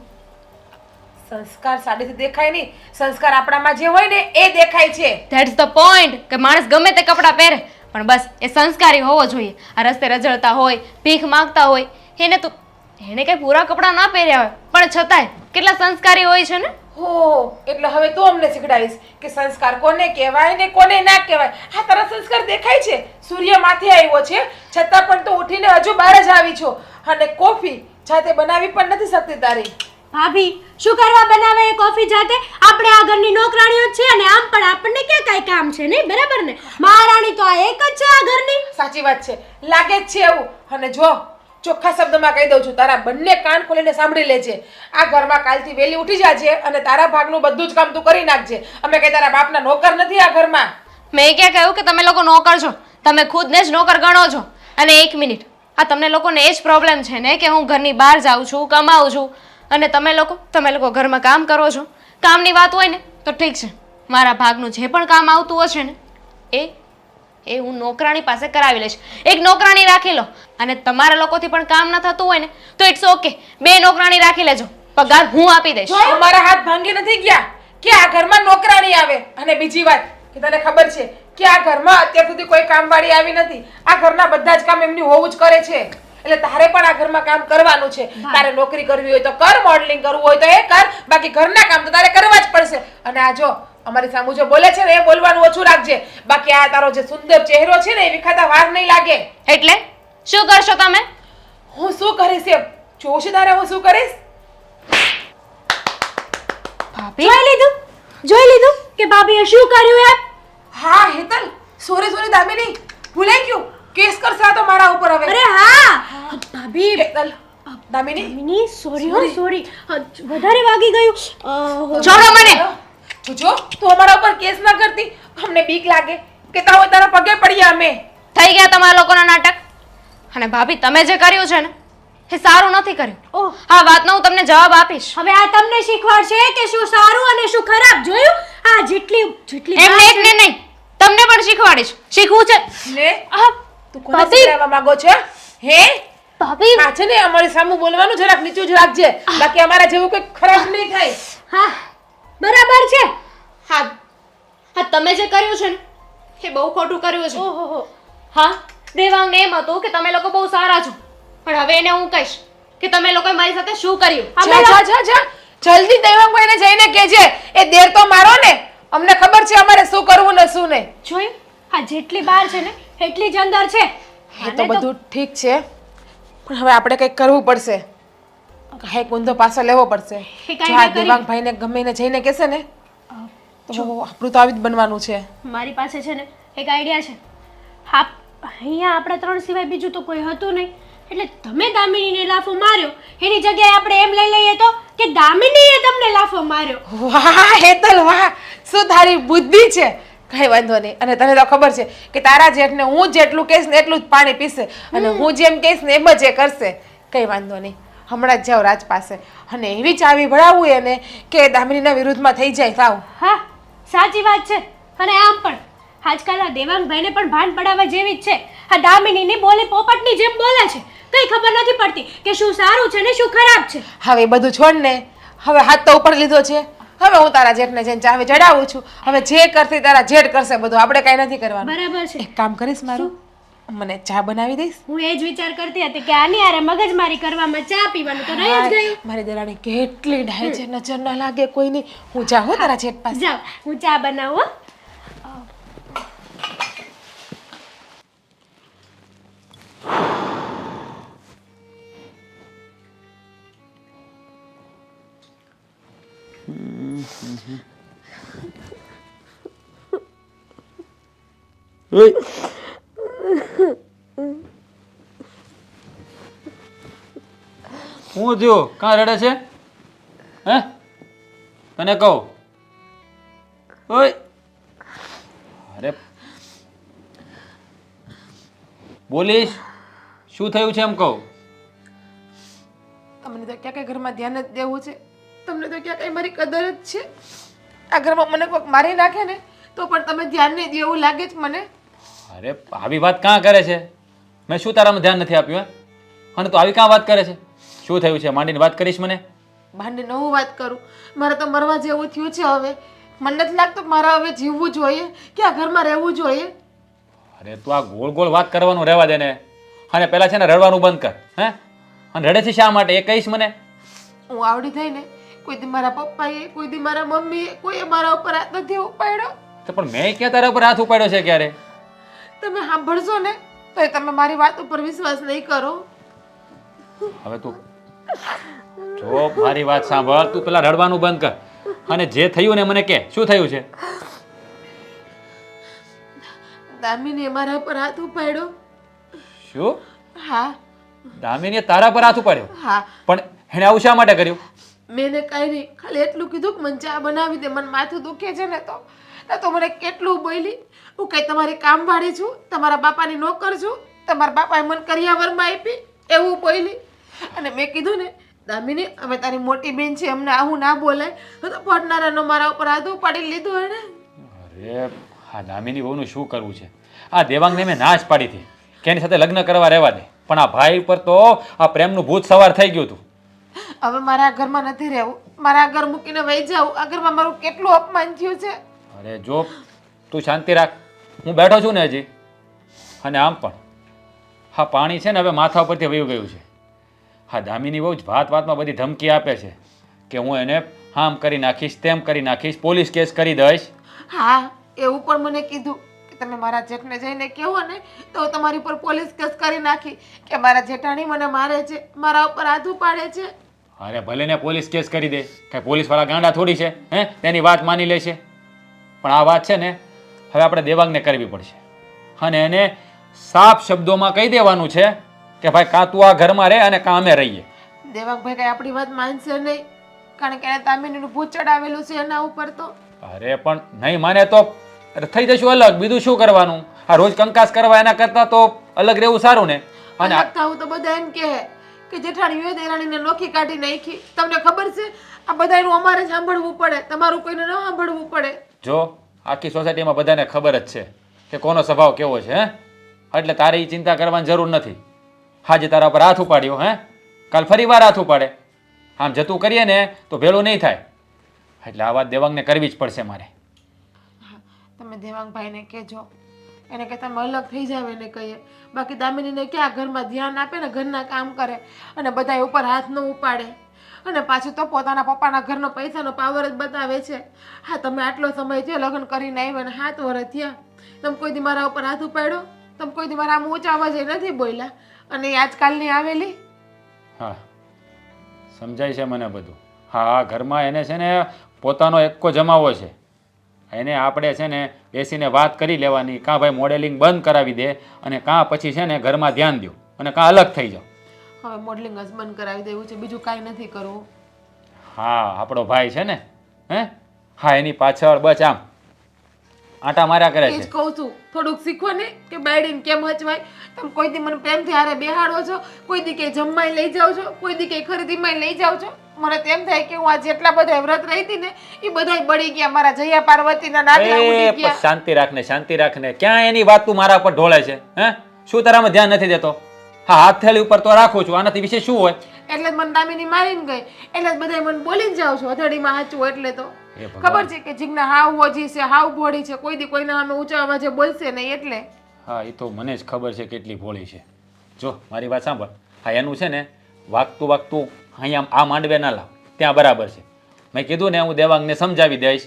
સંસ્કાર સાડીથી દેખાય નહીં, સંસ્કાર આપણામાં જે હોય ને એ દેખાય છે. ધેટ્સ ધ પોઈન્ટ, કે માણસ ગમે તે કપડાં પહેરે પણ બસ એ સંસ્કારી હોવો જોઈએ. આ રસ્તે રજળતા હોય, ભીખ માંગતા હોય, એને કઈ પૂરા કપડાં ના પહેર્યા હોય પણ છતાંય કેટલા સંસ્કારી હોય છે ને. હો, એટલે હવે તું અમને શીખડાવીશ કે સંસ્કાર કોને કહેવાય ને કોને ના કહેવાય. હા, તારા સંસ્કાર દેખાય છે, સૂર્ય માથે આવ્યો છે છતાં પણ તું ઉઠીને હજુ બહાર જ આવી છો, અને કોફી જાતે બનાવી પણ નથી શકતી તારી. ભાભી, શું કરવા બનાવે એ કોફી જાતે? આપણે આ ઘરની નોકરાણીઓ જ છે અને આમ પણ આપણને ક્યાં કાંઈ કામ છે નહીં, બરાબર ને? મહારાણી તો આ એક જ છે આ ઘરની. સાચી વાત છે, લાગે જ છે એવું. અને જો ચોખ્ખા શબ્દમાં કહી દઉં છું, તારા બંને કાન ખોલીને સાંભળી લેજે. આ ઘરમાં કાલથી વહેલી ઉઠી જાજે અને તારા ભાગનું બધું જ કામ તું કરી નાખજે. અમે કઈ તારા બાપના નોકર નથી આ ઘરમાં. મેં ક્યાં કહ્યું કે તમે લોકો નોકર છો? તમે ખુદને જ નોકર ગણો છો. અને એક મિનિટ, આ તમને લોકોને એ જ પ્રોબ્લેમ છે ને કે હું ઘરની બહાર જાઉં છું, કમાઉં છું, અને તમે લોકો ઘરમાં કામ કરો છો. કામની વાત હોય ને તો ઠીક છે, મારા ભાગનું જે પણ કામ આવતું હશે ને એ હું નોકરાણી પાસે કરાવી લઈશ. એક નોકરાણી રાખી લો, અને તમારા લોકોથી પણ કામ ન થતું હોય ને તો ઇટ્સ ઓકે, 2 નોકરાણી રાખી લેજો, પગાર હું આપી દઈશ. જો અમારા હાથ ભાંગી નથી ગયા કે આ ઘરમાં નોકરાણી આવે. અને બીજી વાત કે તને ખબર છે કે આ ઘરમાં અત્યાર સુધી કોઈ કામવાળી આવી નથી. આ ઘરના બધા જ કામ એમની હોવું જ કરે છે. એટલે તારે પણ આ ઘરમાં કામ કરવાનું છે. તારે નોકરી કરવી હોય તો કર, મોડલિંગ કરવું હોય તો એ કર, બાકી ઘરના કામ તો તારે કરવા જ પડશે. અને આ જો અમારી સામુ જે બોલે છે ને એ બોલવાનું ઓછું રાખજે, બાકી આ તારો જે સુંદર ચહેરો છે ને એ વિખાતા વાર નહીં લાગે. એટલે શું કરશો તમે? હું શું કરીશ એમ જોઉં છે તારે? હું શું કરીશ? ભાભી, જોઈ લીધું કે ભાભીએ શું કર્યું એમ? હા હેતલ, સોરી દામિની, ભૂલાઈ ગયું. કેસ કરશે આ તો મારા ઉપર હવે. અરે હા ભાભી, હેતલ, દામિની, મિની સોરી, વધારે વાગી ગયું. છોડો મને. જો તું અમારા ઉપર કેસ ના કરતી, અમને બીક લાગે કે તારો તારા પગે પડ્યા અમે. થઈ ગયા તમારા લોકોના નાટક. અને ભાભી, તમે જે કર્યું છે ને એ સારું નથી કર્યું. ઓહ, આ વાતનો હું તમને જવાબ આપીશ. હવે આ તમને શીખવાડશે કે શું સારું અને શું ખરાબ. જોયું? આ જેટલી એમને એકને નહીં, તમને પણ શીખવાડીશ. શીખવું છે ને આ તું કોને શીખવાડવા માંગો છે? હે ભાભી, આ છે ને અમારી સામે બોલવાનું જરાક નીચું જ રાખજે, બાકી અમારા જેવું કોઈ ખરાબ નહીં થાય. હા બરાબર છે. હા, તમે જે કર્યું છે ને એ બહુ ખોટું કર્યું છે. ઓહો, હા, દેવાંગને એમ હતું કે તમે લોકો બહુ સારા છો, પણ હવે એને હું કહીશ કે તમે લોકોએ મારી સાથે શું કર્યું. જા જલ્દી દેવાંગભાઈને જઈને કહેજે. એ દેર તો મારો ને, અમને ખબર છે અમારે શું કરવું ને શું નહીં. જોયું? આ જેટલી બહાર છે ને એટલી જ અંદર છે. એ તો બધું ઠીક છે, પણ હવે આપણે કંઈક કરવું પડશે. કાંઈક ઊંધો પાછો લેવો પડશે. એ કાંઈ જો આ ના કરી. દેવાંગભાઈને ગમે એને જઈને કહેશે ને તો આપણું તો આવી જ બનવાનું છે. મારી પાસે છે ને એક આઈડિયા છે. હા, અહીંયા આપણા 3 સિવાય બીજું તો કોઈ હતું નહીં, એટલે તમે દામિનીને લાફો માર્યો એની જગ્યાએ આપણે એમ લઈ લઈએ તો કે દામિનીએ તમને લાફો માર્યો. વાહ હેતલ વાહ, શું તારી બુદ્ધિ છે. કઈ વાંધો નહીં. અને તને તો ખબર છે કે તારા જેઠને હું જેટલું કહીશ ને એટલું જ પાણી પીશે, અને હું જેમ કહીશ ને એમ જ એ કરશે. કઈ વાંધો નહીં, હમણાં જ જાઓ રાજ પાસે અને એવી ચાવી ભરાવવું એને કે દામિનીના વિરુદ્ધમાં થઈ જાય સાવ. હા, સાચી વાત છે. અને આમ પણ આજકાલ આ દેવાંગભાઈને પણ ભાન પડાવવા જેવી જ છે. આ દામિનીની બોલી પોપટની જેમ બોલે છે, કઈ ખબર નથી પડતી કે શું સારું છે ને શું ખરાબ છે. હવે એ બધું છોડ ને, હવે હાથ તો ઉપર લીધો છે. હવે હું તારા જેઠને જઈને ચાવી ચડાવું છું. હવે જે કરતી તારા જેઠ કરશે બધું, આપણે કઈ નથી કરવાનું. બરાબર છે. એક કામ કરીશ મારું, મને ચા બનાવી દઈશ. હું એ જ વિચાર કરતી હતી કે આની આરે મગજમારી કરવામાં ચા પીવાનું તો રહી જ ગયું. મારી દેરાણી કેટલી ડાય છે, નજર ના લાગે કોઈની. હું જાઉં હો તારા જેઠ પાસે. જાઓ, હું ચા બનાવું હો. હું થયું? કાં રડે છે? હે? તને કહું. ઓય અરે બોલીશ, શું થયું છે એમ કહું. તમને તો ક્યાં કઈ ઘરમાં ધ્યાન જ દેવું છે. તમને તો ક્યાં કઈ મારી કદર જ છે. આ ઘરમાં મને કોઈક મારી નાખે ને તો પણ તમે ધ્યાન નહીં દો એવું લાગે છે મને. અરે આવી વાત કાં કરે છે? મેં શું તારામાં ધ્યાન નથી આપ્યું? હે? અને તું આવી કાં વાત કરે છે? શું થયું છે? માંડીને વાત કરીશ મને. ભાંડીને હું વાત કરું? મારે તો મરવા જેવું થયું છે હવે. મને નથી લાગતું મારે હવે જીવવું જોઈએ કે આ ઘરમાં રહેવું જોઈએ. અરે તું આ ગોળ ગોળ વાત કરવાનું રહેવા દે ને. અને પહેલાં છે ને રડવાનું બંધ કર. હે? અને રડે છે શા માટે એ કહીશ મને? હું આવડી થઈને કોઈ દી મારા પપ્પાએ કોઈ દી મારા મમ્મીએ કોઈએ મારા ઉપર હાથ નથી ઉપાડ્યો. તો પણ મેં ક્યાં તારા ઉપર હાથ ઉપાડ્યો છે ક્યારે? તમે સાંભળશો ને તો તમે મારી વાત ઉપર વિશ્વાસ નહીં કરો. હવે તું જો મારી વાત સાંભળ, તું પેલા રડવાનું બંધ કર અને જે થયું ને મને કે શું થયું છે? દામિનીએ મારા ઉપર હાથ ઉપાડ્યો. શું? હા દામિનીએ તારા પર હાથ ઉપાડ્યો? હા. પણ એને આવું શા માટે કર્યું? મેં એને કાંઈ નહીં, ખાલી એટલું કીધું કે મને ચા બનાવી દે, મને માથું દુખે છે ને તો મને કેટલું બોલી. હું કઈ તમારી કામવાળી છું, તમારા બાપાની નોકર છું, તમારા બાપાએ મને કરિયાવરમાં આપી એવું બોલી. અને મેં કીધું ને દામિની હવે તારી મોટી બેન છે, અમને આવું ના બોલાય. તો પડનારાનો મારા ઉપર હાથ ઉપાડી લીધો એને. અરે આ દામિની બહુનું શું કરવું છે? આ દેવાંગને મેં ના જ પાડી હતી કે એની સાથે લગ્ન કરવા રહેવા દે, પણ આ ભાઈ પર તો આ પ્રેમનું ભૂત સવાર થઈ ગયું હતું. હવે મારા આ ઘરમાં નથી રહેવું, મારા આ ઘર મૂકીને વહી જાઉં. આ ઘરમાં મારું કેટલું અપમાન થયું છે. અરે જો તું શાંતિ રાખ, હું બેઠો છું ને હજી. અને આમ પણ હા પાણી છે ને હવે માથા ઉપરથી વયું ગયું છે. હા દામિની બહુ જ વાત વાતમાં બધી ધમકી આપે છે કે હું એને આમ કરી નાખીશ, તેમ કરી નાખીશ, પોલીસ કેસ કરી દઈશ. હા એવું પણ મને કીધું કે તમે મારા જેઠને જઈને કહો ને તો તમારી ઉપર પોલીસ કેસ કરી નાખી કે મારા જેઠાણી મને મારે છે, મારા ઉપર હાથ ઉપાડે છે. અરે ભલે ને પોલીસ કેસ કરી દે, કઈ પોલીસવાળા ગાંડા થોડી છે? હે? તેની વાત માની લે છે. પણ આ વાત છે ને હવે આપણે દેવાંગને કરવી પડશે અને એને સાફ શબ્દોમાં કહી દેવાનું છે કે ભાઈ કાં તું આ ઘરમાં રહે અને કાં અમે રહીએ. દેવાંગભાઈ કઈ આપણી વાત માનશે નહીં, કારણ કે એને દામિનીનું ભૂત ચડાવેલું છે એના ઉપર તો. અરે પણ નહીં માને તો થઈ જશું અલગ, બીજું શું કરવાનું? આ રોજ કંકાસ કરવા એના કરતાં તો અલગ રહેવું સારું ને. અને અલગ થાવું તો બધા એમ કહે કે જેઠાણીએ દેરાણીને નોખી કાઢી નાખી. તમને ખબર છે આ બધાનું અમારે જ સાંભળવું પડે, તમારું કોઈને ન સાંભળવું પડે. જો આખી સોસાયટીમાં બધાને ખબર જ છે કે કોનો સ્વભાવ કેવો છે. હે? એટલે તારે એ ચિંતા કરવાની જરૂર નથી. હાજે તારા પર હાથ ઉપાડ્યો, હે કાલ ફરી વાર હાથ ઉપાડે, આમ જતું કરીએ ને તો ભેળું નહીં થાય. એટલે આ વાત દેવાંગને કરવી જ પડશે મારે. તમે દેવાંગભાઈને કહેજો, એને કે તમે અલગ થઈ જાવ એને કહીએ. બાકી દામિનીને ક્યાં ઘરમાં ધ્યાન આપે ને ઘરના કામ કરે અને બધા ઉપર હાથ ન ઉપાડે. અને પાછું તો પોતાના પપ્પાના ઘરનો પૈસાનો પાવર જ બતાવે છે. હા તમે આટલો સમય થયો લગ્ન કરીને આવ્યા ને 7 વર્ષ થયા, તમે કોઈ દી મારા ઉપર હાથ ઉપાડ્યો? તમે કોઈ દી મારા આમ ઊંચા અવાજે નથી બોલ્યા. અને એ આજકાલની આવેલી. હા સમજાય છે મને બધું. હા આ ઘરમાં એને છે ને પોતાનો એક્કો જમાવો છે. એને આપણે છે ને બેસીને વાત કરી લેવાની, કાં ભાઈ મોડેલિંગ બંધ કરાવી દે અને કાં પછી છે ને ઘરમાં ધ્યાન દો અને કાં અલગ થઈ જાઓ. હવે મોડલિંગ જ બંધ કરાવી દેવું છે, બીજું કાંઈ નથી કરવું. હા આપણો ભાઈ છે ને, હે હા એની પાછળ બસ આમ આટા માર્યા કરે એ જ છે. કહું છું થોડુંક શીખો ને કે બાયડીને કેમ હચવાય. તમે કોઈ દી મને પ્રેમથી હારે બેહાડો છો, કોઈ દી કે જમવાય લઈ જાઓ છો, કોઈ દી કે ખરીદીમાં લઈ જાઓ છો. મને તેમ થાય કે હું આ જેટલા બધા વ્રત રહી હતી ને એ બધાય બળી ગયા. મારા જયા પાર્વતીના નાગલા ઉડી એ ગયા. શાંતિ રાખને, શાંતિ રાખને. ક્યાં એની વાત તું મારા પર ઢોળે છે? હે શું તારામાં ધ્યાન નથી દેતો? હા હાથ થેલી ઉપર તો રાખું છું, આનાથી વિશે શું હોય? એટલે જ મને દામિની મારીને ગઈ, એટલે જ બધાય મને બોલીને જાઓ છો અથડીમાં હાચું. એટલે તો એ ભગવાન. ખબર છે કે જીજ્ઞા હાવ ઓજી છે, હાવ ભોળી છે, કોઈ દી કોઈના સામે ઊંચા અવાજે બોલશે નહીં. એટલે હા એ તો મને જ ખબર છે કેટલી ભોળી છે. જો મારી વાત સાંભળ, હા એનું છે ને વાગતું વાગતું અહીંયા આ માંડવે ના લાવ, ત્યાં બરાબર છે. મેં કીધું ને હું દેવાંગને સમજાવી દઈશ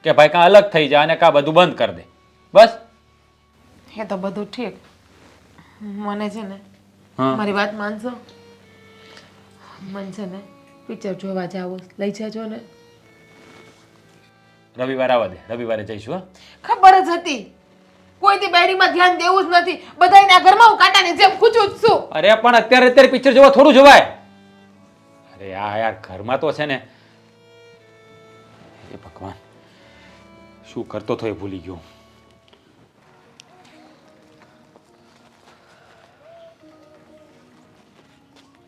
કે ભાઈ કાં અલગ થઈ જાય અને કાં બધું બંધ કરી દે. બસ એ તો બધું ઠીક. મને છે ને હા મારી વાત માનશો? મને છે ને પિક્ચર જોવા જાવું, લઈ જજો ને. રવિવારે આવવા દે, રવિવારે જઈશું. હા, ખબર જ હતી કોઈ દી બેડીમાં ધ્યાન દેવું જ નથી. બધાયને આ ઘરમાં હું કાંટાની જેમ ખૂંચું જ છું. અરે પણ અત્યારે પિક્ચર જોવા થોડું જોવાય. અરે આ યાર ઘરમાં તો છે ને, એ ભગવાન શું કરતો હતો એ ભૂલી ગયો.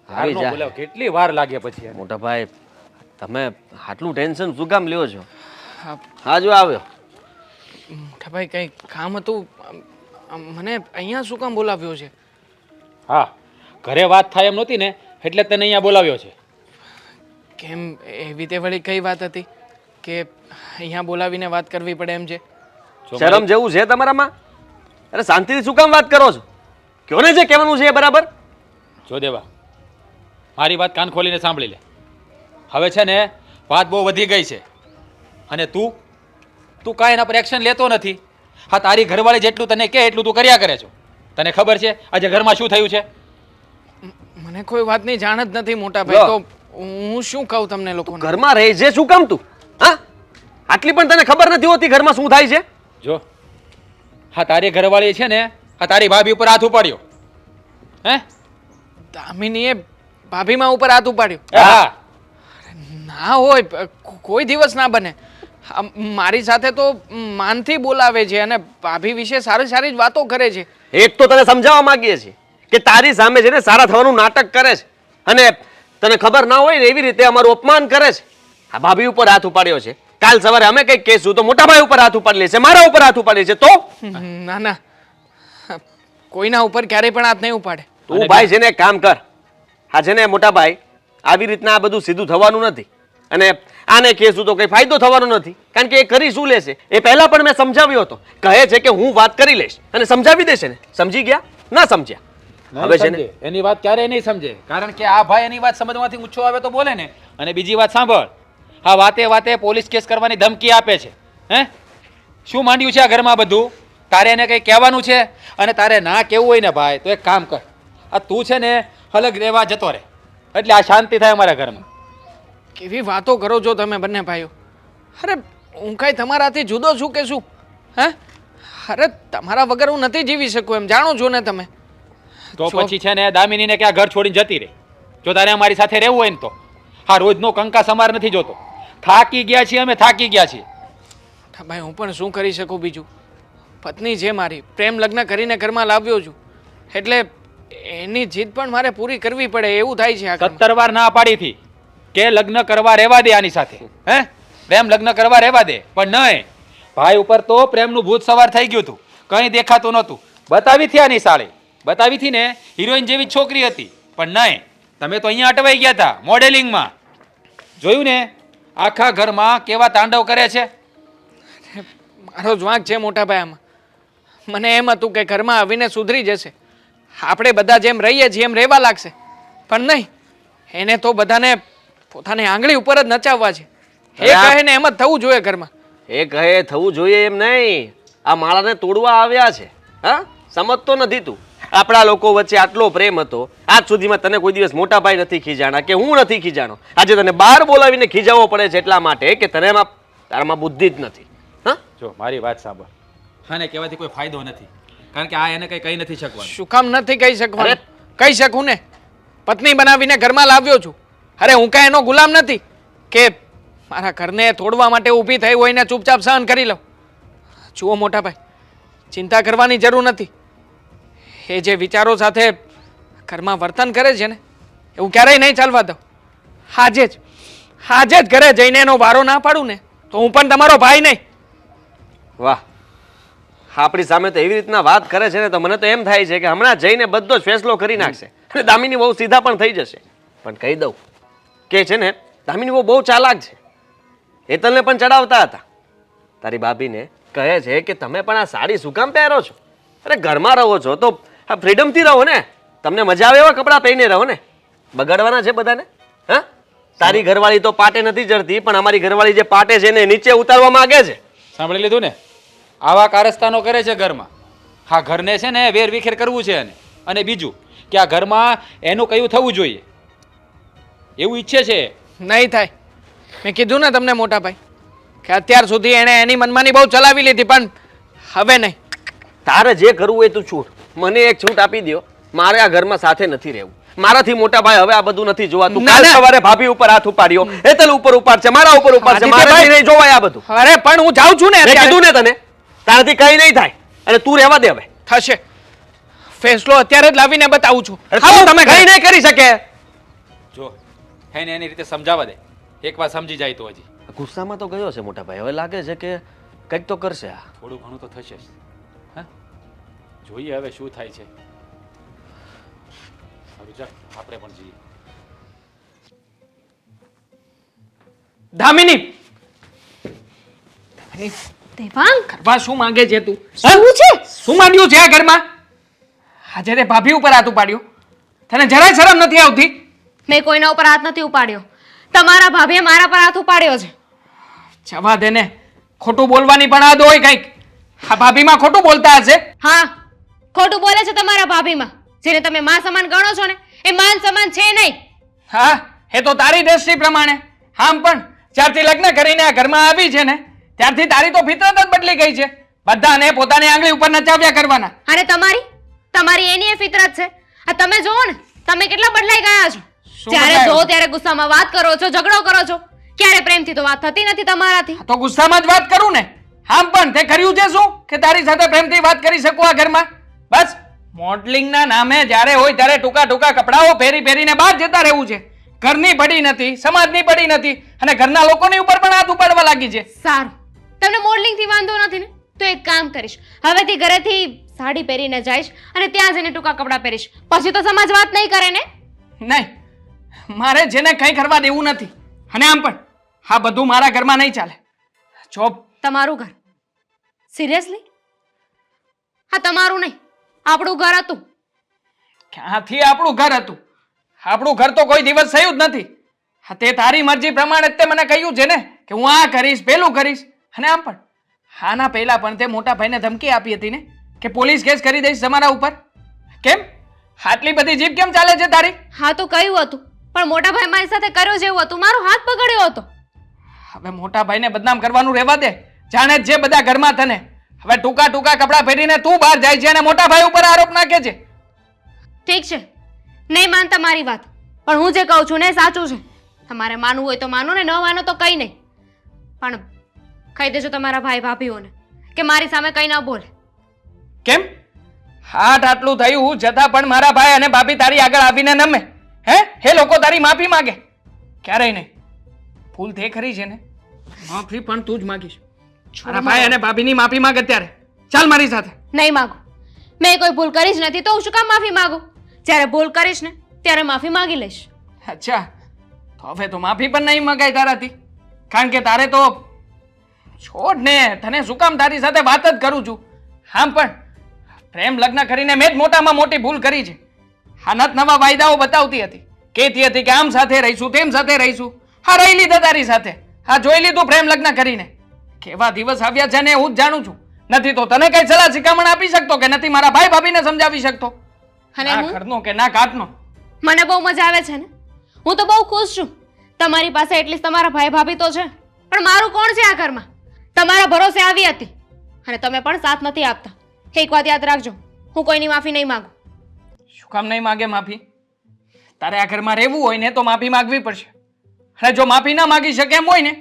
આવી જા. બોલાવ, કેટલી વાર લાગે પછી એને. મોટા ભાઈ તમે આટલું ટેન્શન શું કામ લ્યો છો? હા હા જો આવ્યો. મોટા ભાઈ કંઈ કામ હતું. મને અહીંયા શું કામ બોલાવ્યો છે? હા, ઘરે વાત થાય એમ નહોતી ને એટલે તને અહીંયા બોલાવ્યો છે. કેમ એવી તે વળી કઈ વાત હતી કે અહીંયા બોલાવીને વાત કરવી પડે એમ છે? જો શરમ જેવું છે તમારામાં? અરે શાંતિથી શું કામ વાત કરો છો? કયો ને જે કહેવાનું છે એ બરાબર. જો દેવા, મારી વાત કાન ખોલીને સાંભળી લે. હવે છે ને વાત બહુ વધી ગઈ છે અને તું કાંઈ એના પર એક્શન લેતો નથી. હા, તારી ઘરવાળી જેટલું તને કહે એટલું તું કર્યા કરે છો. તને ખબર છે આજે ઘરમાં શું થયું છે? મને કોઈ વાતની જાણ જ નથી મોટા ભાઈ. તો હું શું કહું તમને લોકોને? ઘરમાં રહે છે શું કામ તું? હા, આટલી પણ તને ખબર નથી હોતી ઘરમાં શું થાય છે? જો, હા તારી ઘરવાળી છે ને, હા તારી ભાભી ઉપર હાથ ઉપાડ્યો. હે? દામિનીએ ભાભીમાં ઉપર હાથ ઉપાડ્યો? હા, ના હોય, કોઈ દિવસ ના બને. મારી સાથે તો માનથી બોલાવે છે અને ભાભી વિશે સારી સારી જ વાતો કરે છે. એક તો તને સમજાવવા માંગીએ છીએ કે તારી સામે છે ને સારા થવાનું નાટક કરે છે અને તને ખબર ના હોય ને એવી રીતે અમારું અપમાન કરે છે. આ ભાભી ઉપર હાથ ઉપાડ્યો છે, કાલ સવારે અમે કંઈક કહેશું તો મોટા ભાઈ ઉપર હાથ ઉપાડી લેશે, મારા ઉપર હાથ ઉપાડી લેશે. તો ના ના, કોઈના ઉપર ક્યારેય પણ હાથ નહીં ઉપાડે. તું ભાઈ છે ને એક કામ કર. હા છે ને મોટા ભાઈ, આવી રીતના આ બધું સીધું થવાનું નથી અને આને કહેશું તો કઈ ફાયદો થવાનો નથી. કારણ કે એ કરી શું લેશે એ પહેલા પણ મેં સમજાવ્યો હતો. કહે છે કે હું વાત કરી લઈશ અને સમજાવી દેશે ને. સમજી ગયા? ના સમજ્યા? હવે છે ને સમજે એની વાત ક્યારેય નહીં સમજે. કારણ કે આ ભાઈ એની વાત સમજવાથી ઊંચો આવે તો બોલે ને. અને બીજી વાત સાંભળ, હા વાતે વાતે પોલીસ કેસ કરવાની ધમકી આપે છે. હે, શું માંડ્યું છે આ ઘરમાં બધું? તારે એને કંઈ કહેવાનું છે અને તારે ના કહેવું હોય ને ભાઈ તો એક કામ કર, આ તું છે ને અલગ રહેવા જતો રહે એટલે આ શાંતિ થાય અમારા ઘરમાં. કેવી વાતો કરો છો તમે બંને ભાઈઓ? અરે હું કાંઈ તમારાથી જુદો છું કે શું? હે? અરે તમારા વગર હું નથી જીવી શકું એમ જાણો છો ને તમે. તો પછી છે ને દામિનીને ક્યાં ઘર છોડીને જતી રહે. જો તારે અમારી સાથે રહેવું હોય ને તો હા, રોજનો કંકાસ અમાર નથી જોતો. થાકી ગયા છીએ અમે, થાકી ગયા છીએ. ભાઈ હું પણ શું કરી શકું બીજું? પત્ની છે મારી, પ્રેમ લગ્ન કરીને ઘરમાં લાવ્યો છું એટલે એની જીદ પણ મારે પૂરી કરવી પડે એવું થાય છે. આ ઘરમાં 17 વાર ના પાડી હતી કે લગ્ન કરવા રહેવા દે આની સાથે. હે, પ્રેમ લગ્ન કરવા રહેવા દે, પણ નહીં. ભાઈ ઉપર તો પ્રેમનું ભૂત સવાર થઈ ગયું હતું, કંઈ દેખાતું નહોતું. બતાવી હતી આની સાળી, બતાવી હતી ને હિરોઈન જેવી છોકરી હતી, પણ નહીં. તમે તો અહીંયા અટવાઈ ગયા હતા મોડેલિંગમાં. જોયું ને આખા ઘરમાં કેવા તાંડવ કરે છે. મારો જ વાંક છે મોટા ભાઈ આમાં. મને એમ હતું કે ઘરમાં આવીને સુધરી જશે, આપણે બધા જેમ રહીએ છીએ એમ રહેવા લાગશે, પણ નહીં. એને તો બધાને પોતાની આંગળી ઉપર જ નચાવવા છે. એ કહે ને એમ જ થવું જોઈએ ઘરમાં. એ કહે થવું જોઈએ એમ નહીં, આ માળાને તોડવા આવ્યા છે. હા, સમજતો નથી તું? આપણા લોકો વચ્ચે આટલો પ્રેમ હતો, આજ સુધીમાં તને કોઈ દિવસ મોટા ભાઈ નથી ખીજાણા કે હું નથી ખીજાણો. આજે તને બહાર બોલાવીને ખીજાવવો પડે છે એટલા માટે કે તને તારામાં બુદ્ધિ જ નથી. હા, જો મારી વાત સાંભળ, આને કહેવાથી કોઈ ફાયદો નથી, કારણ કે આ એને કંઈ કહી નથી શકવાનું. શું કામ નથી કહી શકવાનું? કહી શકું ને, પત્ની બનાવીને ઘરમાં લાવ્યો છું. અરે હું કાંઈ એનો ગુલામ નથી કે મારા ઘરને તોડવા માટે ઊભી થઈ હોય ને ચૂપચાપ સહન કરી લઉં. જુઓ મોટા ભાઈ, ચિંતા કરવાની જરૂર નથી. એ જે વિચારો સાથે ઘરમાં વર્તન કરે છે ને એવું ક્યારેય નહીં ચાલવા દઉં. આજે જ ઘરે જઈને એનો વારો ના પાડું ને તો હું પણ તમારો ભાઈ નહીં. વાહ, આપણી સામે તો એવી રીતના વાત કરે છે ને તો મને તો એમ થાય છે કે હમણાં જઈને બધો જ ફેસલો કરી નાખશે અને દામિની બહુ સીધા પણ થઈ જશે. પણ કહી દઉં કે છે ને દામિની બહુ ચાલાક છે. એ તને પણ ચડાવતા હતા. તારી ભાભીને કહે છે કે તમે પણ આ સાડી શું કામ પહેરો છો? અરે ઘરમાં રહો છો તો આ ફ્રીડમથી રહો ને. તમને મજા આવે એવા કપડાં પહેરીને રહો ને. બગાડવાના છે બધાને? હા, તારી ઘરવાળી તો પાટે નથી ચડતી પણ અમારી ઘરવાળી જે પાટે છે ને નીચે ઉતારવા માંગે છે. સાંભળી લીધું ને? આવા કારસ્તાનો કરે છે ઘરમાં. હા, ઘરને છે ને વેર વિખેર કરવું છે એને. અને બીજું કે આ ઘરમાં એનું કયું થવું જોઈએ એવું ઈચ્છે છે. નહીં થાય. મેં કીધું ને તમને મોટા ભાઈ, કે અત્યાર સુધી એણે એની મનમાની બહુ ચલાવી લીધી, પણ હવે નહીં. તારે જે કરવું હોય તું છૂટ. મને એક છૂટ આપી દ્યો. મારે આ ઘરમાં સાથે નથી રહેવું. મારાથી મોટા ભાઈ હવે આ બધું નથી જોવાતું. ના, કાલ ના. સવારે ભાભી ઉપર હાથ ઉપાડ્યો, હેતલ ઉપર ઉપાડશે, મારા ઉપર ઉપાડશે. આદિત્યભાઈ. મારે નહીં જોવાય આ બધું. અરે પણ હું જાઉં છું ને મેં અત્યારે. કીધું ને તને, તારાથી કઈ નહીં થાય અને તું રહેવા દે હવે. થશે. ફેસલો અત્યારે જ લાવીને બતાવું છું. અરે આવો તું તમે કઈ ઘરે. નહીં કરી શકે. જો એને એની રીતે સમજાવવા દે, એક વાર સમજી જાય તો હજી ગુસ્સામાં તો ગયો છે મોટા ભાઈ. હવે લાગે છે કે કંઈક તો કરશે આ. થોડું ઘણું તો થશે જ. હા, જોઈએ હવે શું થાય છે. સારું ચાલ, આપણે પણ જઈએ. દામિની દેવાંગ ઘરમાં શું માંગે છે તું? શું છે? શું માંગ્યું છે આ ઘરમાં? આજે તે ભાભી ઉપર હાથ ઉપાડ્યો. તને જરાય શરમ નથી આવતી? મેં કોઈના ઉપર હાથ નથી ઉપાડ્યો. તમારા ભાભીએ મારા પર હાથ ઉપાડ્યો છે. જવા દે ને. ખોટું બોલવાની પણ આદ હોય કંઈક. આ ભાભીમાં ખોટું બોલતા હશે. હા, ખોટું બોલે છે તમારા ભાભીમાં. જેને તમે માં સમાન ગણો છો ને એ માન સમાન છે નહીં. હા, એ તો તારી દ્રષ્ટિ પ્રમાણે. આમ પણ જ્યારથી લગ્ન કરીને આ ઘરમાં આવી છે ને ત્યારથી તારી તો ફિતરત જ બદલી ગઈ છે. બધાને પોતાની આંગળી ઉપર નચાવ્યા કરવાના. અને તમારી એની એ ફિતરત છે. આ તમે જોવો ને, તમે કેટલા બદલાઈ ગયા છો. શું જ્યારે બદલાયો? જો ત્યારે ગુસ્સામાં વાત કરો છો, ઝઘડો કરો છો. ક્યારે પ્રેમથી તો વાત થતી નથી તમારાથી. તો ગુસ્સામાં જ વાત કરું ને. આમ પણ તે કર્યું છે શું કે તારી સાથે પ્રેમથી વાત કરી શકું આ ઘરમાં? બસ મોડલિંગના નામે જ્યારે હોય ત્યારે ટૂંકા ટૂંકા કપડાઓ પહેરીને બહાર જતા રહેવું છે. ઘરની પડી નથી, સમાજની પડી નથી અને ઘરના લોકોની ઉપર પણ હાથ ઉપાડવા લાગી છે. સારું, તમને મોડલિંગથી વાંધો નથી ને, તો એક કામ કરીશ. હવેથી ઘરેથી સાડી પહેરીને જઈશ અને ત્યાં જઈને ટૂંકા કપડાં પહેરીશ. પછી તો સમાજ વાત નહીં કરે ને. નહીં, મારે જેને કંઈ કરવા દેવું નથી. અને આમ પણ આ બધું મારા ઘરમાં નહીં ચાલે. જો તમારું ઘર? સિરિયસલી? હા, તમારું નહીં, આપણું ઘર હતું. ક્યાંથી આપણું ઘર હતું? આપણું ઘર તો કોઈ દિવસ થયું જ નથી. હા, તે તારી મરજી પ્રમાણે જ તે મને કહ્યું છે ને કે હું આ કરીશ, પેલું કરીશ. અને આમ પણ આના પહેલા પણ તે મોટા ભાઈને ધમકી આપી હતી ને કે પોલીસ કેસ કરી દઈશ તમારા ઉપર. કેમ આટલી બધી જીભ કેમ ચાલે છે તારી? હા તો કયું હતું, પણ મોટા ભાઈ મારી સાથે કર્યો જેવું હતું, મારો હાથ પકડ્યો હતો. હવે મોટા ભાઈને બદનામ કરવાનું રહેવા દે. જાણે જ છે બધા ઘરમાં તને. હવે ટૂંકા ટૂંકા કપડાં પહેરીને તું બહાર જાય છે અને મોટા ભાઈ ઉપર આરોપ નાખે છે. ઠીક છે, નહીં માનતા મારી વાત, પણ હું જે કહું છું ને એ સાચું છે. તમારે માનવું હોય તો માનો ને, ન માનો તો કંઈ નહીં. પણ કહી દેજો તમારા ભાઈ ભાભીઓને કે મારી સામે કંઈ ન બોલે. કેમ હાટ આટલું થયું છતાં પણ મારા ભાઈ અને ભાભી તારી આગળ આવીને નમે? હે લોકો તારી માફી માંગે? ક્યારેય નહીં. ભૂલ તે ખરી છે ને, માફી પણ તું જ માંગીશ. મારા ભાઈ અને ભાભીની માફી માંગ અત્યારે. ચાલ મારી સાથે. નહીં માગું. મેં કોઈ ભૂલ કરી જ નથી તો હું શું કામ માફી માંગુ? જ્યારે ભૂલ કરીશ ને ત્યારે માફી માંગી લઈશ. અચ્છા, તો હવે તો માફી પણ નહીં માંગાય તારાથી. કારણ કે તારે તો છોડ ને, તને શું કામ તારી સાથે વાત જ કરું છું. આમ પણ પ્રેમ લગ્ન કરીને મેં જ મોટામાં મોટી ભૂલ કરી છે. હા, નત નવા વાયદાઓ બતાવતી હતી, કહેતી હતી કે આમ સાથે રહીશું, તેમ સાથે રહીશું. હા, રહી લીધા તારી સાથે. હા, જોઈ લીધું પ્રેમ લગ્ન કરીને. કેવા દિવસ આવ્યા છે ને હું જ જાણું છું. નથી તો તને કઈ સલાહ શિખામણ આપી શકતો કે નથી મારા ભાઈ ભાભીને સમજાવી શકતો. અને ના હું? ઘરનો કે ના કાટનો. મને બહુ મજા આવે છે ને, હું તો બહુ ખુશ છું. તમારી પાસે એટલીસ્ટ તમારા ભાઈ ભાભી તો છે, પણ મારું કોણ છે આ ઘરમાં? તમારા ભરોસે આવી હતી અને તમે પણ સાથ નથી આપતા. એક વાત યાદ રાખજો, હું કોઈની માફી નહીં માંગુ. શું કામ નહીં માગે માફી? તારે આ ઘરમાં રહેવું હોય ને તો માફી માંગવી પડશે. અને જો માફી ના માંગી શકે એમ હોય ને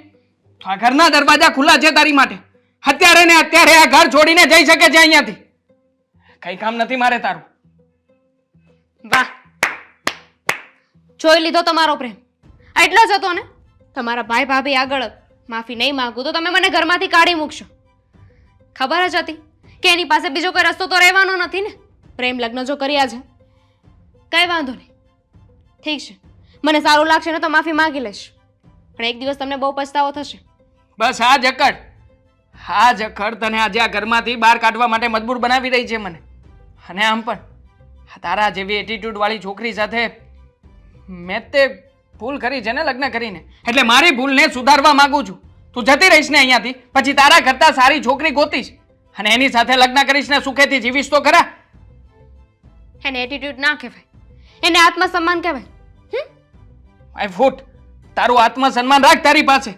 તો આ ઘરના દરવાજા ખુલ્લા છે તારી માટે. અત્યારે ને અત્યારે આ ઘર છોડીને જઈ શકે છે અહીંયાથી. કઈ કામ નથી મારે તારું. વાહ, જોઈ લીધો તમારો પ્રેમ. એટલો જ હતો ને? તમારા ભાઈ ભાભી આગળ માફી નહીં માંગુ તો તમે મને ઘરમાંથી કાઢી મૂકશો. ખબર જ હતી કે એની પાસે બીજો કોઈ રસ્તો તો રહેવાનો નથી ને. પ્રેમ લગ્ન જો કર્યા છે, કઈ વાંધો નહીં. ઠીક છે, મને સારું લાગશે ને તો માફી માંગી લઈશ, પણ એક દિવસ તમને બહુ પછતાવો થશે. બસ આ જકડ તને આજે આ ઘરમાંથી બહાર કાઢવા માટે મજબૂર બનાવી રહી છે મને. અને આમ પણ તારા જેવી એટીટ્યુડ વાળી છોકરી સાથે મેં તે ભૂલ કરી છે ને લગ્ન કરીને, એટલે મારી ભૂલને સુધારવા માંગુ છું. તું જતી રહીશ ને અહીંયાથી, પછી તારા કરતા સારી છોકરી ગોતીશ અને એની સાથે લગ્ન કરીશ ને સુખેથી જીવીશ તો ખરા. એને એટીટ્યુડ ના કહેવાય, એને આત્મસન્માન કહેવાય. માય ફૂટ, તારું આત્મસન્માન રાખ તારી પાસે.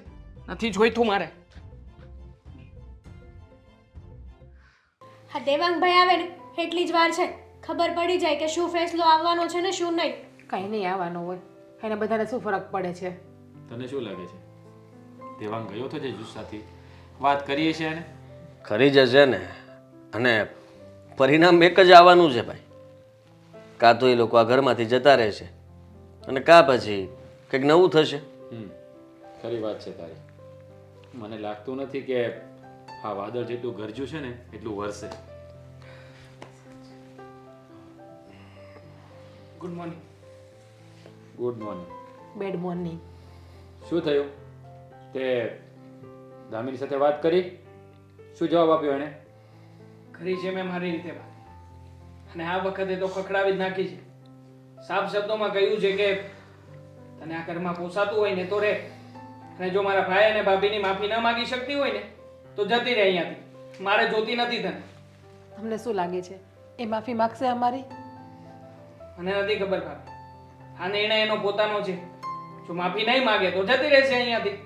નથી જોઈતું મારે. હા દેવાંગભાઈ આવે ને એટલી જ વાર છે, ખબર પડી જાય કે શું ફેસલો આવવાનો છે ને શું નહીં. કંઈ નહીં આવવાનું હોય, એને બધાને શું ફરક પડે છે? તને શું લાગે છે દેવાંગ ગયો તો જે જુસ્સાથી વાત કરીએ છે એને? ખરી જશે ને, અને પરિણામ એક જ આવવાનું છે ભાઈ. કાં તો એ લોકો આ ઘરમાંથી જતા રહેશે અને કાં પછી કંઈક નવું થશે. ખરી વાત છે તારી. મને લાગતું નથી કે આ વાદળ જેટલું ગરજ્યું છે ને એટલું વરસે. Good morning. Good morning. Bad morning. શું થયું? તે દામિની સાથે વાત કરી? શું જવાબ આપ્યો એણે? કરી છે મેં મારી રીતે વાત, અને આ વખતે તો ખખડાવી જ નાખી છે. સાફ શબ્દોમાં કહ્યું છે કે તને આ ઘરમાં પોસાતું હોય ને તો રહે, અને જો મારા ભાઈ અને ભાભીની માફી ન માગી શકતી હોય ને તો જતી રહે અહીંયાથી. મારે જોતી નથી તને. તમને શું લાગે છે એ માફી માગશે અમારી? મને નથી ખબર ભાભી, આ નિર્ણય એનો પોતાનો છે. જો માફી નહીં માગે તો જતી રહેશે અહીંયાથી.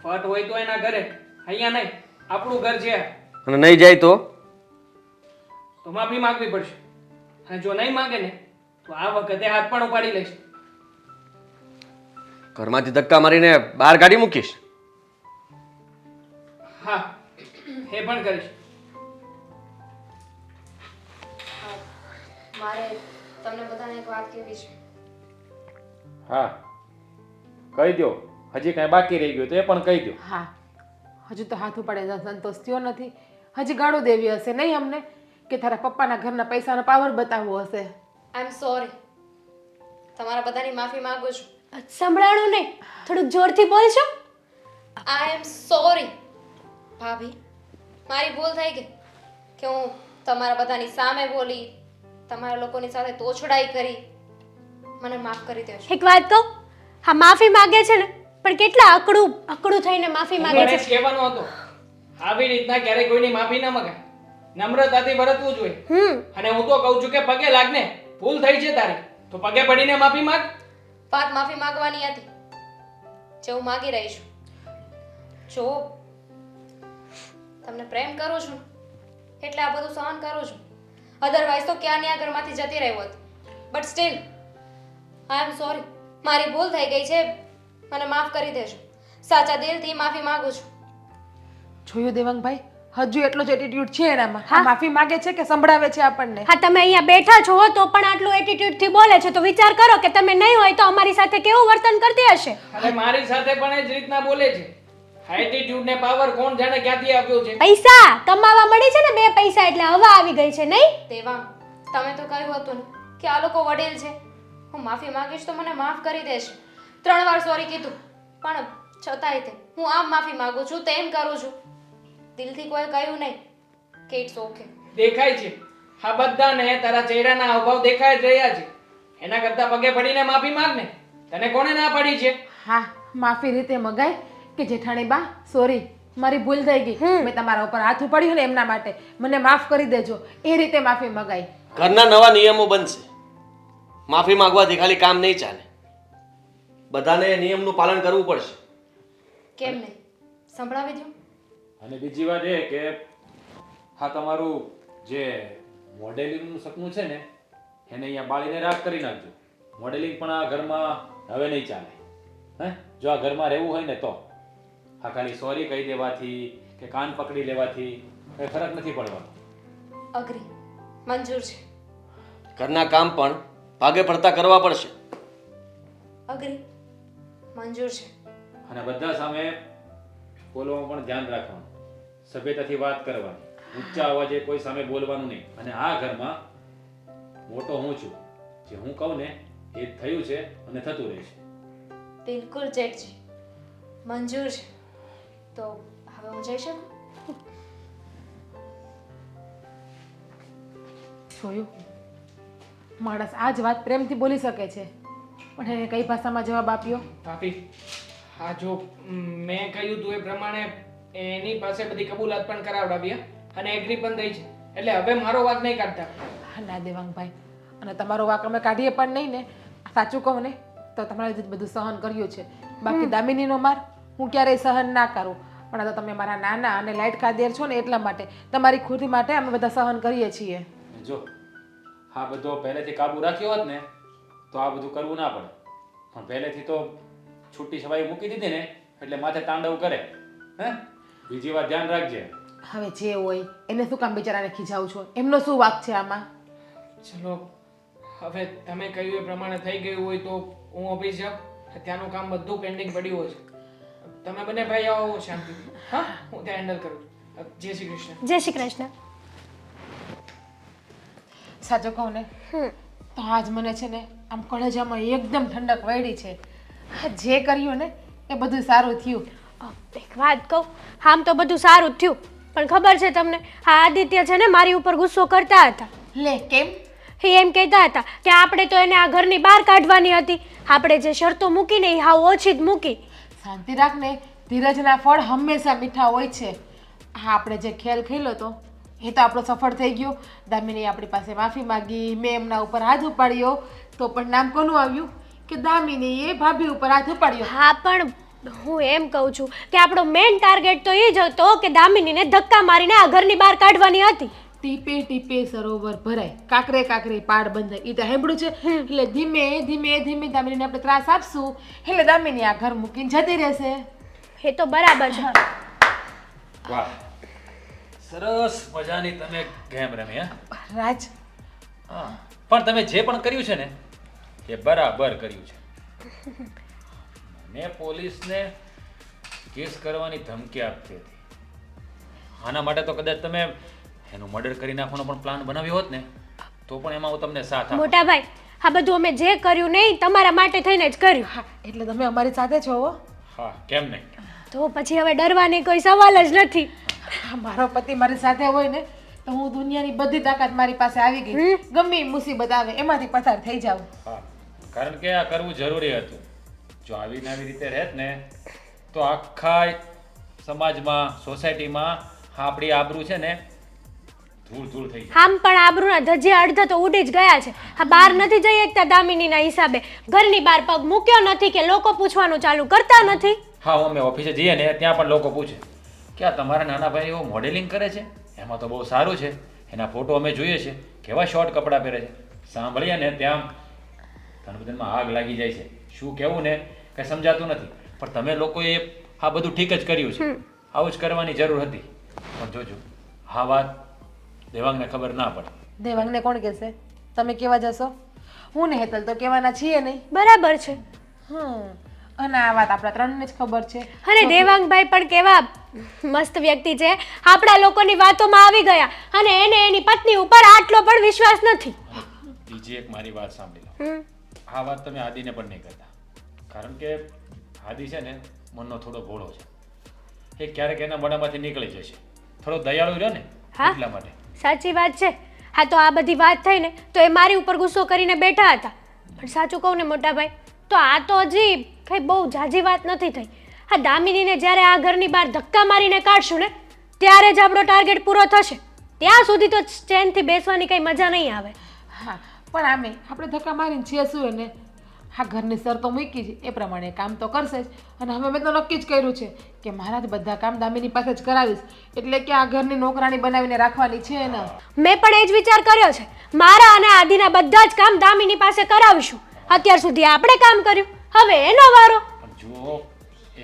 ફટ હોય તો એના ઘરે, અહીંયા નહીં. આપણું ઘર છે અને નહીં જાય તો તો માફી માંગવી પડશે, અને જો નહીં માંગે ને તો આ વખતે હાથ પણ ઉપાડી લઈશ. ઘરમાંથી ધક્કા મારીને બહાર કાઢી મૂકીશ. હા, એ પણ કરીશ. મારે તમને બધાને એક વાત કહેવી છે. હા કહી દો. હજી કાંઈ બાકી રહી ગયું તો એ પણ કહી દો. હા, હજુ તો હાથ ઉપાડે સંતોષ થયો નથી. હજી ગાળો દેવી હશે નહીં અમને, કે તારા પપ્પાના ઘરના પૈસાનો પાવર બતાવવો હશે. આઈ એમ સોરી. તમારા બધાની માફી માંગુ છું. સંભળાણું નહીં, થોડુંક જોરથી બોલશો. આઈ એમ સોરી ભાભી. મારી ભૂલ થઈ ગઈ કે હું તમારા બધાની સામે બોલી, તમારા લોકોની સાથે તોછડાઈ કરી. મને માફ કરી દેજો. એક વાત કહું, હા માફી માગે છે ને, પણ કેટલા અકડું થઈને માફી માગે મને છે. જ કહેવાનો હતો, આવી રીતના ક્યારેય કોઈની માફી ન મગાય. નમ્રતાથી વર્તવું જોઈએ. અને હું તો કહું છું કે પગે લાગને. ભૂલ થઈ છે તારી તો પગે પડીને માફી માંગ. વાત માફી માંગવાની હતી જે હું માગી રહી છું. જો તમને પ્રેમ કરું છું એટલે આ બધું સહન કરું છું. અધરવાઇઝ તો ક્યાં આ ઘરમાંથી જતી રહ્યો હોત. But still I am sorry. મારી ભૂલ થઈ ગઈ છે, મને માફ કરી દેજો. સાચા દિલથી માફી માંગુ છું. જોયું દેવાંગભાઈ, હજુ એટલો જ એટીટ્યુડ છે એનામાં. હા, માફી માગે છે કે સંભળાવે છે આપણને? હા તમે અહીંયા બેઠા છો તો પણ આટલું એટીટ્યુડ થી બોલે છે, તો વિચાર કરો કે તમે નહીં હોય તો અમારી સાથે કેવું વર્તન કરતી હશે. અને મારી સાથે પણ એ જ રીતના બોલે છે. એટીટ્યુડ ને પાવર કોણ જાણે ક્યાંથી આવ્યો છે. પૈસા કમાવા મળી છે ને, 2 પૈસા એટલે હવા આવી ગઈ છે નહીં. દેવાંગ, તમે તો કહ્યું હતું ને કે આ લોકો વડીલ છે, હું માફી માંગીશ તો મને માફ કરી દેશે. 3 વાર સોરી કીધું, પણ છતાંય તે હું આમ માફી માંગુ છું, તેમ કરું છું. દિલથી કોઈ કહ્યું નહીં કે ઇટ્સ ઓકે. દેખાય છે આ બધાને, તારા ચહેરાના હાવભાવ દેખાય જ રહ્યા છે. એના કરતા પગે પડીને માફી માંગ ને. તને કોણે ના પાડી છે? હા, માફી રીતે મગાય કે જેઠાણી બા સોરી, મારી ભૂલ થઈ ગઈ, મેં તમારા ઉપર હાથ ઉપાડ્યો ને એમના માટે, મને માફ કરી દેજો. એ રીતે માફી મગાય. ઘરના નવા નિયમો બનશે. માફી માંગવાથી ખાલી કામ નહીં ચાલે, બધાને એ નિયમનું પાલન કરવું પડશે. કેમ નહીં? સંભળાવી દો. અને બીજી વાત એ કે હા તમારું જે મોડેલિંગનું સપનું છે ને એને અહીંયા બાળીને રાખ કરી નાખજો. મોડેલિંગ પણ આ ઘરમાં હવે નહીં ચાલે. હે, જો આ ઘરમાં રહેવું હોય ને તો હા ખાલી સોરી કહી દેવાથી કે કાન પકડી લેવાથી કંઈ ફરક નથી પડવાનો. અગ્રી, મંજૂર છે. ઘરના કામ પણ ભાગે પડતા કરવા પડશે. અગ્રી, મંજૂર છે. અને બધા સામે બોલવામાં પણ ધ્યાન રાખવાનું, સભ્યતાથી વાત કરવાની, ઊંચા અવાજે કોઈ સામે બોલવાનું નહીં. અને આ ઘરમાં મોટો હું છું, જે હું કહું ને એ જ થયું છે અને થતું રહેશે. બિલકુલ જેઠજી, મંજૂર છે. તો હવે હું જઈ શકું? જોયું, માણસ આ જ વાત પ્રેમથી બોલી શકે છે, પણ એને કઈ ભાષામાં જવાબ આપ્યો? ભાભી, હા જો મેં કહ્યું તું એ પ્રમાણે એની પાસે બધી કબૂલાત પણ કરાવડાવી અને એગ્રી પણ થઈ છે. એટલે હવે મારો વાક નહીં કાઢતા. હા ના દેવાંગભાઈ, અને તમારો વાક અમે કાઢીએ પણ નહીં ને. સાચું કહું ને તો તમારે જ બધું સહન કર્યું છે, બાકી દામિનીનો માર હું ક્યારેય સહન ના કરું. પણ આ તો તમે મારા નાના અને લાઈટ કાદેર છો ને એટલા માટે તમારી ખુશી માટે અમે બધા સહન કરીએ છીએ. જો આ બધો પહેલેથી કાબુ રાખ્યો હોત ને તો આ બધું કરવું ના પડે, પણ પહેલેથી તો છૂટી સવાઈ મૂકી દીધી ને એટલે માથે તાંડવ કરે. હે બીજી વાત ધ્યાન રાખજે. હવે જે હોય એને શું કામ બિચારાને ખીજાવ છો? એમનો શું વાંક છે આમાં? ચલો હવે તમે કહ્યું એ પ્રમાણે થઈ ગયું હોય તો હું ઓફિસ જાઉં. ત્યાંનું કામ બધું પેન્ડિંગ પડ્યું હોય છે. તમે બંને ભાઈ આવો શાંતિથી. હા, હું ત્યાં હેન્ડલ કરું છું. જય શ્રી કૃષ્ણ. જય શ્રી કૃષ્ણ. સાચું કહું ને તો આજ મને છે ને આમ કળજામાં એકદમ ઠંડક વળી છે. આ જે કર્યું ને એ બધું સારું થયું. એક વાત કહું, આમ તો બધું સારું જ થયું, પણ ખબર છે તમને, આ આદિત્ય છે ને મારી ઉપર ગુસ્સો કરતા હતા. લે કેમ? એ એમ કહેતા હતા કે આપણે તો એને આ ઘરની બહાર કાઢવાની હતી. આપણે જે શરતો મૂકીને એ હાવ ઓછી જ મૂકી. શાંતિ રાખ ને, ધીરજના ફળ હંમેશા મીઠા હોય છે. હા, આપણે જે ખેલ ખેલ્યો તો એ તો આપણો સફળ થઈ ગયો. દામિનીએ આપણી પાસે માફી માંગી, મેં એમના ઉપર હાથ ઉપાડ્યો, તો પણ નામ કોનું આવ્યું કે દામિનીએ ભાભી ઉપર હાથ ઉપાડ્યો. હા, પણ હું એમ કહું છું કે આપણો મેઇન ટાર્ગેટ તો એ જ હતો કે દામિનીને ધક્કા મારીને આ ઘરની બહાર કાઢવાની હતી. ટીપે ટીપે સરોવર ભરાય, કાકરે કાકરે પાડ બંધાય. એ તો સાંભળ્યું છે. એટલે ધીમે ધીમે ધીમે દામિનીને આપણે ત્રાસ આપશું એટલે દામિની આ ઘર મૂકીને જતી રહેશે. એ તો બરાબર છે. વાહ, સરસ મજાની તમે ગેમ રમી. હા રાજ, હા, પણ તમે જે પણ કર્યું છે ને એ બરાબર કર્યું છે. મેં પોલીસને કેસ કરવાની ધમકી આપતી હતી. આના માટે તો કદાચ તમે એનું મર્ડર કરી નાખવાનો પણ પ્લાન બનાવ્યો હોત ને તો પણ એમાં હું તમને સાથ આપત. મોટા ભાઈ, આ બધું અમે જે કર્યું નહીં તમારા માટે થઈને જ કર્યું. હા એટલે તમે અમારી સાથે છો હો. હા, કેમ નહીં? તો પછી હવે ડરવાની કોઈ સવાલ જ નથી. હા, મારો પતિ મારી સાથે હોય ને તો હું દુનિયાની બધી તાકાત મારી પાસે આવી ગઈ. ગમે એ મુસીબત આવે એમાંથી પસાર થઈ જાઉં. હા, કારણ કે આ કરવું જરૂરી હતું. જો આવી ને આવી રીતે રહેત ને તો આખા સમાજમાં, સોસાયટીમાં આપણી આબરૂ છે ને ધૂળ ધૂળ થઈ જાય. આમ પણ આબરૂના ધજિયા અડધા તો ઉડી જ ગયા છે. આ બહાર નથી જઈ શકતા દામિનીના હિસાબે. ઘરની બહાર પગ મૂક્યો નથી કે લોકો પૂછવાનું ચાલુ કરતા નથી. હા, અમે ઓફિસે જઈએ ને ત્યાં પણ લોકો પૂછે કે આ તમારા નાના ભાઈ એવો મોડેલિંગ કરે છે, એમાં તો બહુ સારું છે, એના ફોટો અમે જોઈએ છે, કેવા શોર્ટ કપડાં પહેરે છે. સાંભળીએ ને ત્યાં ધનબધનમાં આગ લાગી જાય છે. શું કહેવું ને કંઈ સમજાતું નથી. પણ તમે લોકોએ આ બધું ઠીક જ કર્યું છે. આવું જ કરવાની જરૂર હતી. પણ જોજો આ વાત દેવાંગને ખબર ના પડે. દેવાંગને કોણ કહેશે? તમે કેવા જશો? હું ને હેતલ તો કહેવાના છીએ નહીં. બરાબર છે. અને આ વાત આપણા ત્રણને જ ખબર છે. અને દેવાંગભાઈ પણ કેવા મસ્ત વ્યક્તિ છે. આપણા લોકોની વાતોમાં આવી ગયા અને એને એની પત્ની ઉપર આટલો પણ વિશ્વાસ નથી. બીજી એક મારી વાત સાંભળી લો. આ વાત તમે આદિને પણ નહીં કરતા, કારણ કે આદિ છે ને મનનો થોડો ભોળો છે. એ ક્યારેક એના મોઢામાંથી નીકળી જશે. થોડો દયાળુ રહ્યો ને એટલા માટે. સાચી વાત છે. હા, તો આ બધી વાત થઈ ને તો એ મારી ઉપર ગુસ્સો કરીને બેઠા હતા. પણ સાચું કહું ને મોટા ભાઈ, તો આ તો હજી કઈ બહુ ઝાઝી વાત નથી થઈ. આ દામિનીને જ્યારે આ ઘરની બહાર ધક્કા મારીને કાઢશું ને ત્યારે જ આપણો ટાર્ગેટ પૂરો થશે. ત્યાં સુધી તો ચેનથી બેસવાની કઈ મજા નહીં આવે. હા, પણ આમે આપણે ધક્કા મારીને છીએ શું એને? હા, ઘરની શરતો મૂકી છે એ પ્રમાણે કામ તો કરશે જ. અને હવે મેં તો નક્કી જ કર્યું છે કે મારા જ બધા કામ દામિની પાસે જ કરાવીશ. એટલે કે આ ઘરની નોકરાણી બનાવીને રાખવાની છે ને. મેં પણ એ જ વિચાર કર્યો છે. મારા અને આદિના બધા જ કામ દામિની પાસે કરાવીશું. અત્યાર સુધી આપણે કામ કર્યું, હવે એનો વારો. પણ જુઓ,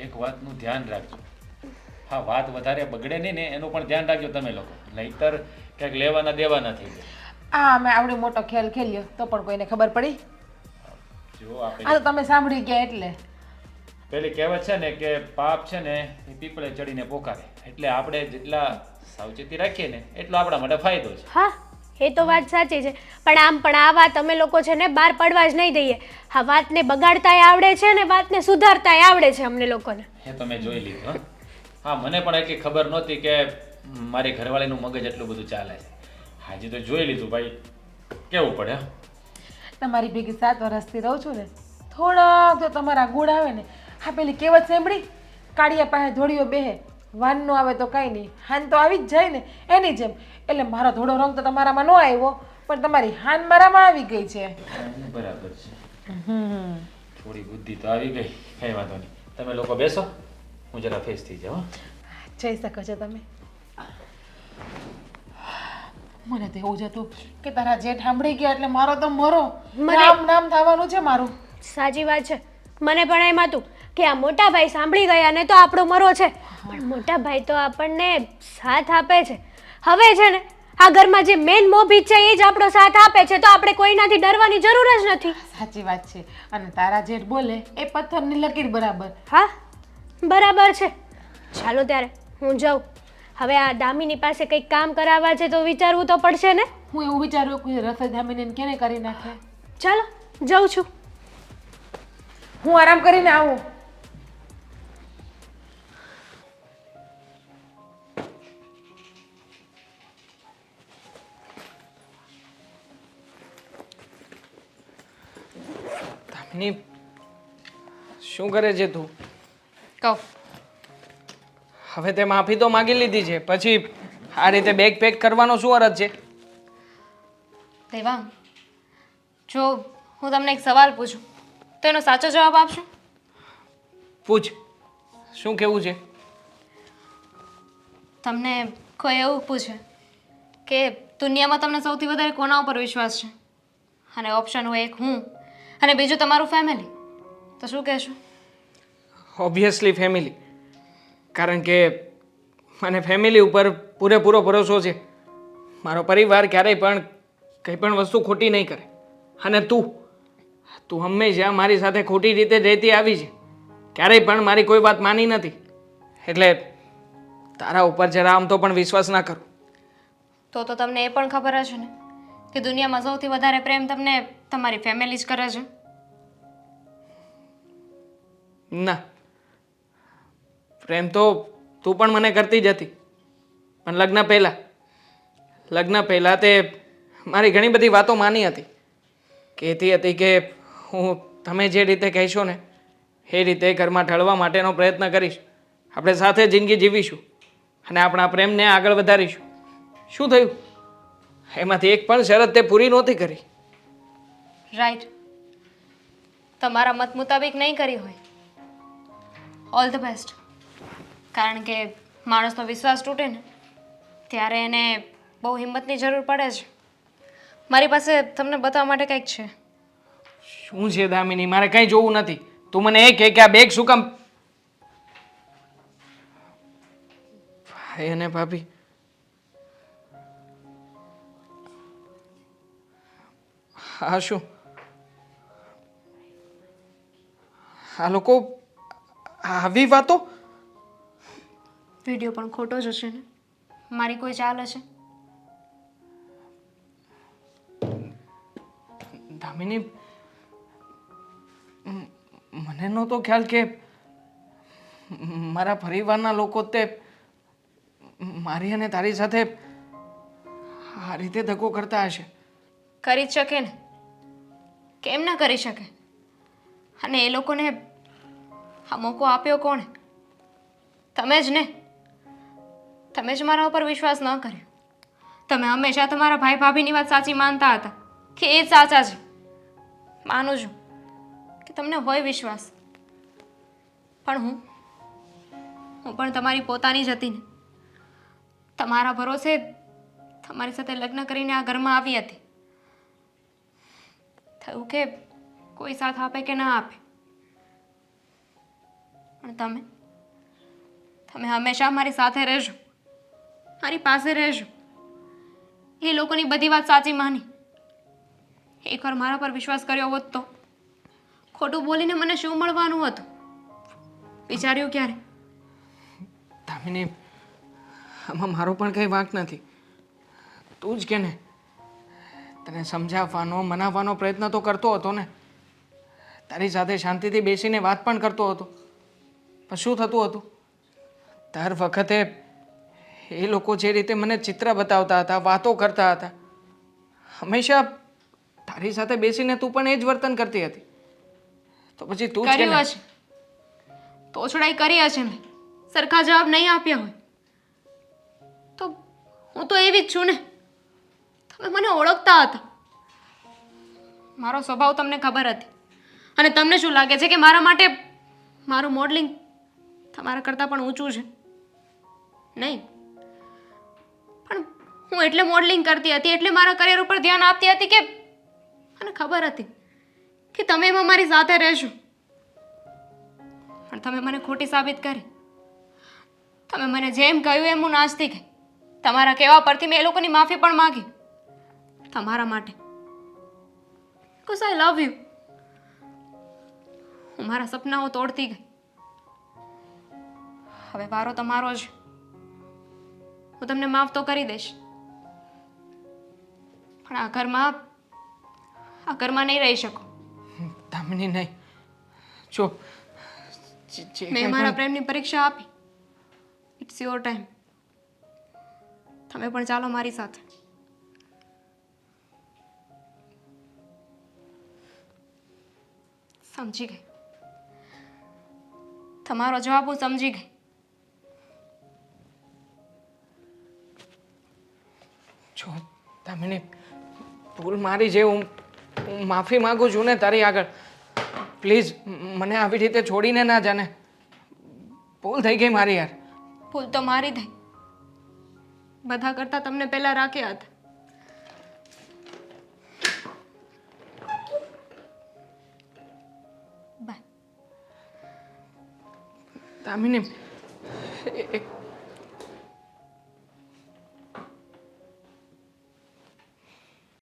એક વાતનું ધ્યાન રાખજો. હા, વાત વધારે બગડે નહીં ને એનું પણ ધ્યાન રાખજો તમે લોકો, નહીતર ક્યાંક લેવાના દેવાના થઈ જાય. આ અમે આવડો મોટો ખેલ ખેલ્યો તો પણ કોઈને ખબર પડી? જો આપણે આ તો તમે સાંભળી ગયા એટલે. પેલી કહેવત છે ને કે પાપ છે ને એ પીપળે ચડીને પોકારે. એટલે આપણે જેટલા સાવચેતી રાખીએ ને એટલો આપણા માટે ફાયદો છે. હા, એ તો વાત સાચી છે. પણ આમ પણ આ વાત અમે લોકો છે ને બહાર પડવા જ નહીં દઈએ. આ વાતને બગાડતાય આવડે છે ને વાતને સુધારતાય આવડે છે અમને લોકોને. એ તો મેં જોઈ લીધું. હા, મને પણ એટલી ખબર નહોતી કે મારી ઘરવાળીનું મગજ એટલું બધું ચાલે છે. હાજી તો જોઈ લીધું ભાઈ, કેવું પડે. તમારી ભેગી 7 વર્ષથી રહું છું ને, થોડાક જો તમારા ગુણ આવે ને. હા, પેલી કહેવત સાંભળી, કાળિયા પાસે ધોળીઓ બેહે, વાન નો આવે તો કાંઈ નહીં, હાન તો આવી જ જાય ને, એની જેમ. એટલે મારો ધોળો રંગ તો તમારામાં ન આવ્યો, પણ તમારી હાન મારામાં આવી ગઈ છે. બરાબર છે, થોડી બુદ્ધિ તો આવી ગઈ. કઈ વાંધો નહીં, તમે લોકો બેસો, હું જરા ફેસ થઈ જાઉં. જઈ શકો છો તમે. મને તો એવું જ હતું કે તારા જેઠ સાંભળી ગયા એટલે મારો તો મરો રામ નામ થવાનું છે મારું. સાચી વાત છે. મને પણ એમ હતું કે આ મોટા ભાઈ સાંભળી ગયા ને તો આપણો મરો છે, પણ મોટા ભાઈ તો આપણને સાથ આપે છે. હવે છે ને આ ઘરમાં જે મેન મોભી છે એ જ આપણો સાથ આપે છે, તો આપણે કોઈનાથી ડરવાની જરૂર જ નથી. સાચી વાત છે. અને તારા જેઠ બોલે એ પથ્થરની લકીર બરાબર. હા બરાબર છે. ચાલો ત્યારે હું જાઉં. હવે આ દામિની પાસે કંઈક કામ કરાવવા છે તો વિચારવું તો પડશે ને. હું એવું વિચાર્યું કે રસોઈ ધામીને કેને કરી નાખે. ચાલો જાઉં છું. હું આરામ કરીને આવું. દામિની શું કરે છે તું? કહો. હવે તે માફી તો માગી લીધી છે, પછી આ રીતે બેગ પેક કરવાનો શું અર્થ છે? દેવાંગ, જો હું તમને એક સવાલ પૂછું તો એનો સાચો જવાબ આપશો? પૂછ, શું કેવું છે? તમને કોઈ એવું પૂછે કે દુનિયામાં તમને સૌથી વધારે કોના ઉપર વિશ્વાસ છે, અને ઓપ્શન હોય એક હું અને બીજું તમારું ફેમિલી, તો શું કહેશો? Obviously family. કારણ કે મને ફેમિલી ઉપર પૂરેપૂરો ભરોસો છે. મારો પરિવાર ક્યારેય પણ કંઈ પણ વસ્તુ ખોટી નહીં કરે. અને તું હંમેશા મારી સાથે ખોટી રીતે રહેતી આવી છે, ક્યારેય પણ મારી કોઈ વાત માની નથી. એટલે તારા ઉપર જરા આમ તો પણ વિશ્વાસ ના કરું. તો તમને એ પણ ખબર હશે ને કે દુનિયામાં સૌથી વધારે પ્રેમ તમને તમારી ફેમિલી જ કરે છે. ના, પ્રેમ તો તું પણ મને કરતી જ હતી, પણ લગ્ન પહેલાં તે મારી ઘણી બધી વાતો માની હતી. કહેતી હતી કે હું તમે જે રીતે કહેશો ને એ રીતે ઘરમાં ઢળવા માટેનો પ્રયત્ન કરીશ. આપણે સાથે જિંદગી જીવીશું અને આપણા પ્રેમને આગળ વધારીશું. શું થયું? એમાંથી એક પણ શરત તે પૂરી નહોતી કરી. રાઈટ. તમારા મત મુતાબિક નહીં કરી હોય. All the best. કારણ કે માણસનો વિશ્વાસ તૂટે ને ત્યારે એને બહુ હિંમતની જરૂર પડે છે. મારી પાસે તમને બતાવવા માટે કંઈક છે. શું છે દામિની? મારે કંઈ જોવું નથી. તું મને એ કહે કે આ બેગ શું કામ? ભાઈ અને ભાભી, હા શું આ લોકો આવી વાતો? વિડીયો પણ ખોટો જ હશે ને? મારી કોઈ ચાલ હશે? દામિની, મને નહોતો ખ્યાલ કે મારા પરિવારના લોકો તે મારી અને તારી સાથે આ રીતે ધક્કો કરતા હશે. કરી જ શકે ને, કેમ ના કરી શકે? અને એ લોકોને આ મોકો આપ્યો કોણે? તમે જ ને. તમે જ મારા ઉપર વિશ્વાસ ન કર્યો. તમે હંમેશા તમારા ભાઈ ભાભીની વાત સાચી માનતા હતા કે એ જ સાચા છે. માનું છું કે તમને હોય વિશ્વાસ, પણ હું પણ તમારી પોતાની જ હતી ને. તમારા ભરોસે તમારી સાથે લગ્ન કરીને આ ઘરમાં આવી હતી. થયું કે કોઈ સાથ આપે કે ના આપે, પણ તમે હંમેશા મારી સાથે રહેજો, મારી પાસે રહેજો. એ લોકોની બધી વાત સાચી માની. એકવાર મારા પર વિશ્વાસ કર્યો હોત તો ખોટું બોલીને મને શું મળવાનું હતું? વિચાર્યું ક્યારે? દામિની, આમાં મારો પણ કંઈ વાંક નથી. તું જ કે ને, તને સમજાવવાનો મનાવવાનો પ્રયત્ન તો કરતો હતો ને. તારી સાથે શાંતિથી બેસીને વાત પણ કરતો હતો, પણ શું થતું હતું? દર વખતે એ લોકો જે રીતે મને ચિત્ર બતાવતા હતા, વાતો કરતા હતા, હંમેશા તારી સાથે બેસીને તું પણ એ જ વર્તન કરતી હતી. તો પછી તું જ કે કર્યું ને. હશે, તોછડાઈ કરી હશે મેં. સરખા જવાબ નહીં આપ્યા હોય તો હું તો એવી જ છું ને. તમે મને ઓળખતા હતા. મારો સ્વભાવ તમને ખબર હતી. અને તમને શું લાગે છે કે મારા માટે મારું મોડલિંગ તમારા કરતાં પણ ઊંચું છે? નહીં, પણ હું એટલે મોડલિંગ કરતી હતી, એટલે મારા કરિયર ઉપર ધ્યાન આપતી હતી કે મને ખબર હતી કે તમે એમાં મારી સાથે રહેશો. પણ તમે મને ખોટી સાબિત કરી. તમે મને જેમ કહ્યું એમ હું નાચતી ગઈ. તમારા કહેવા પરથી મેં એ લોકોની માફી પણ માંગી તમારા માટે. Because I love you. હું મારા સપનાઓ તોડતી ગઈ. હવે વારો તમારો જ. હું તમને માફ તો કરી દઈશ, પણ આ ઘરમાં નહીં રહી શકો. દામિની નહીં. જો મેં મારા પ્રેમની પરીક્ષા આપી. It's your time. તમે પણ ચાલો મારી સાથે. સમજી ગઈ. તમારો જવાબ હું સમજી ગઈ. જો દામિની, ભૂલ મારી છે. હું માફી માંગુ છું ને તારી આગળ. પ્લીઝ મને આવી રીતે છોડીને ના જાને. ભૂલ થઈ ગઈ મારી યાર. ભૂલ તો મારી થઈ. બધા કરતાં તમને પહેલા રાખ્યા હતા. બાય. દામિની, એક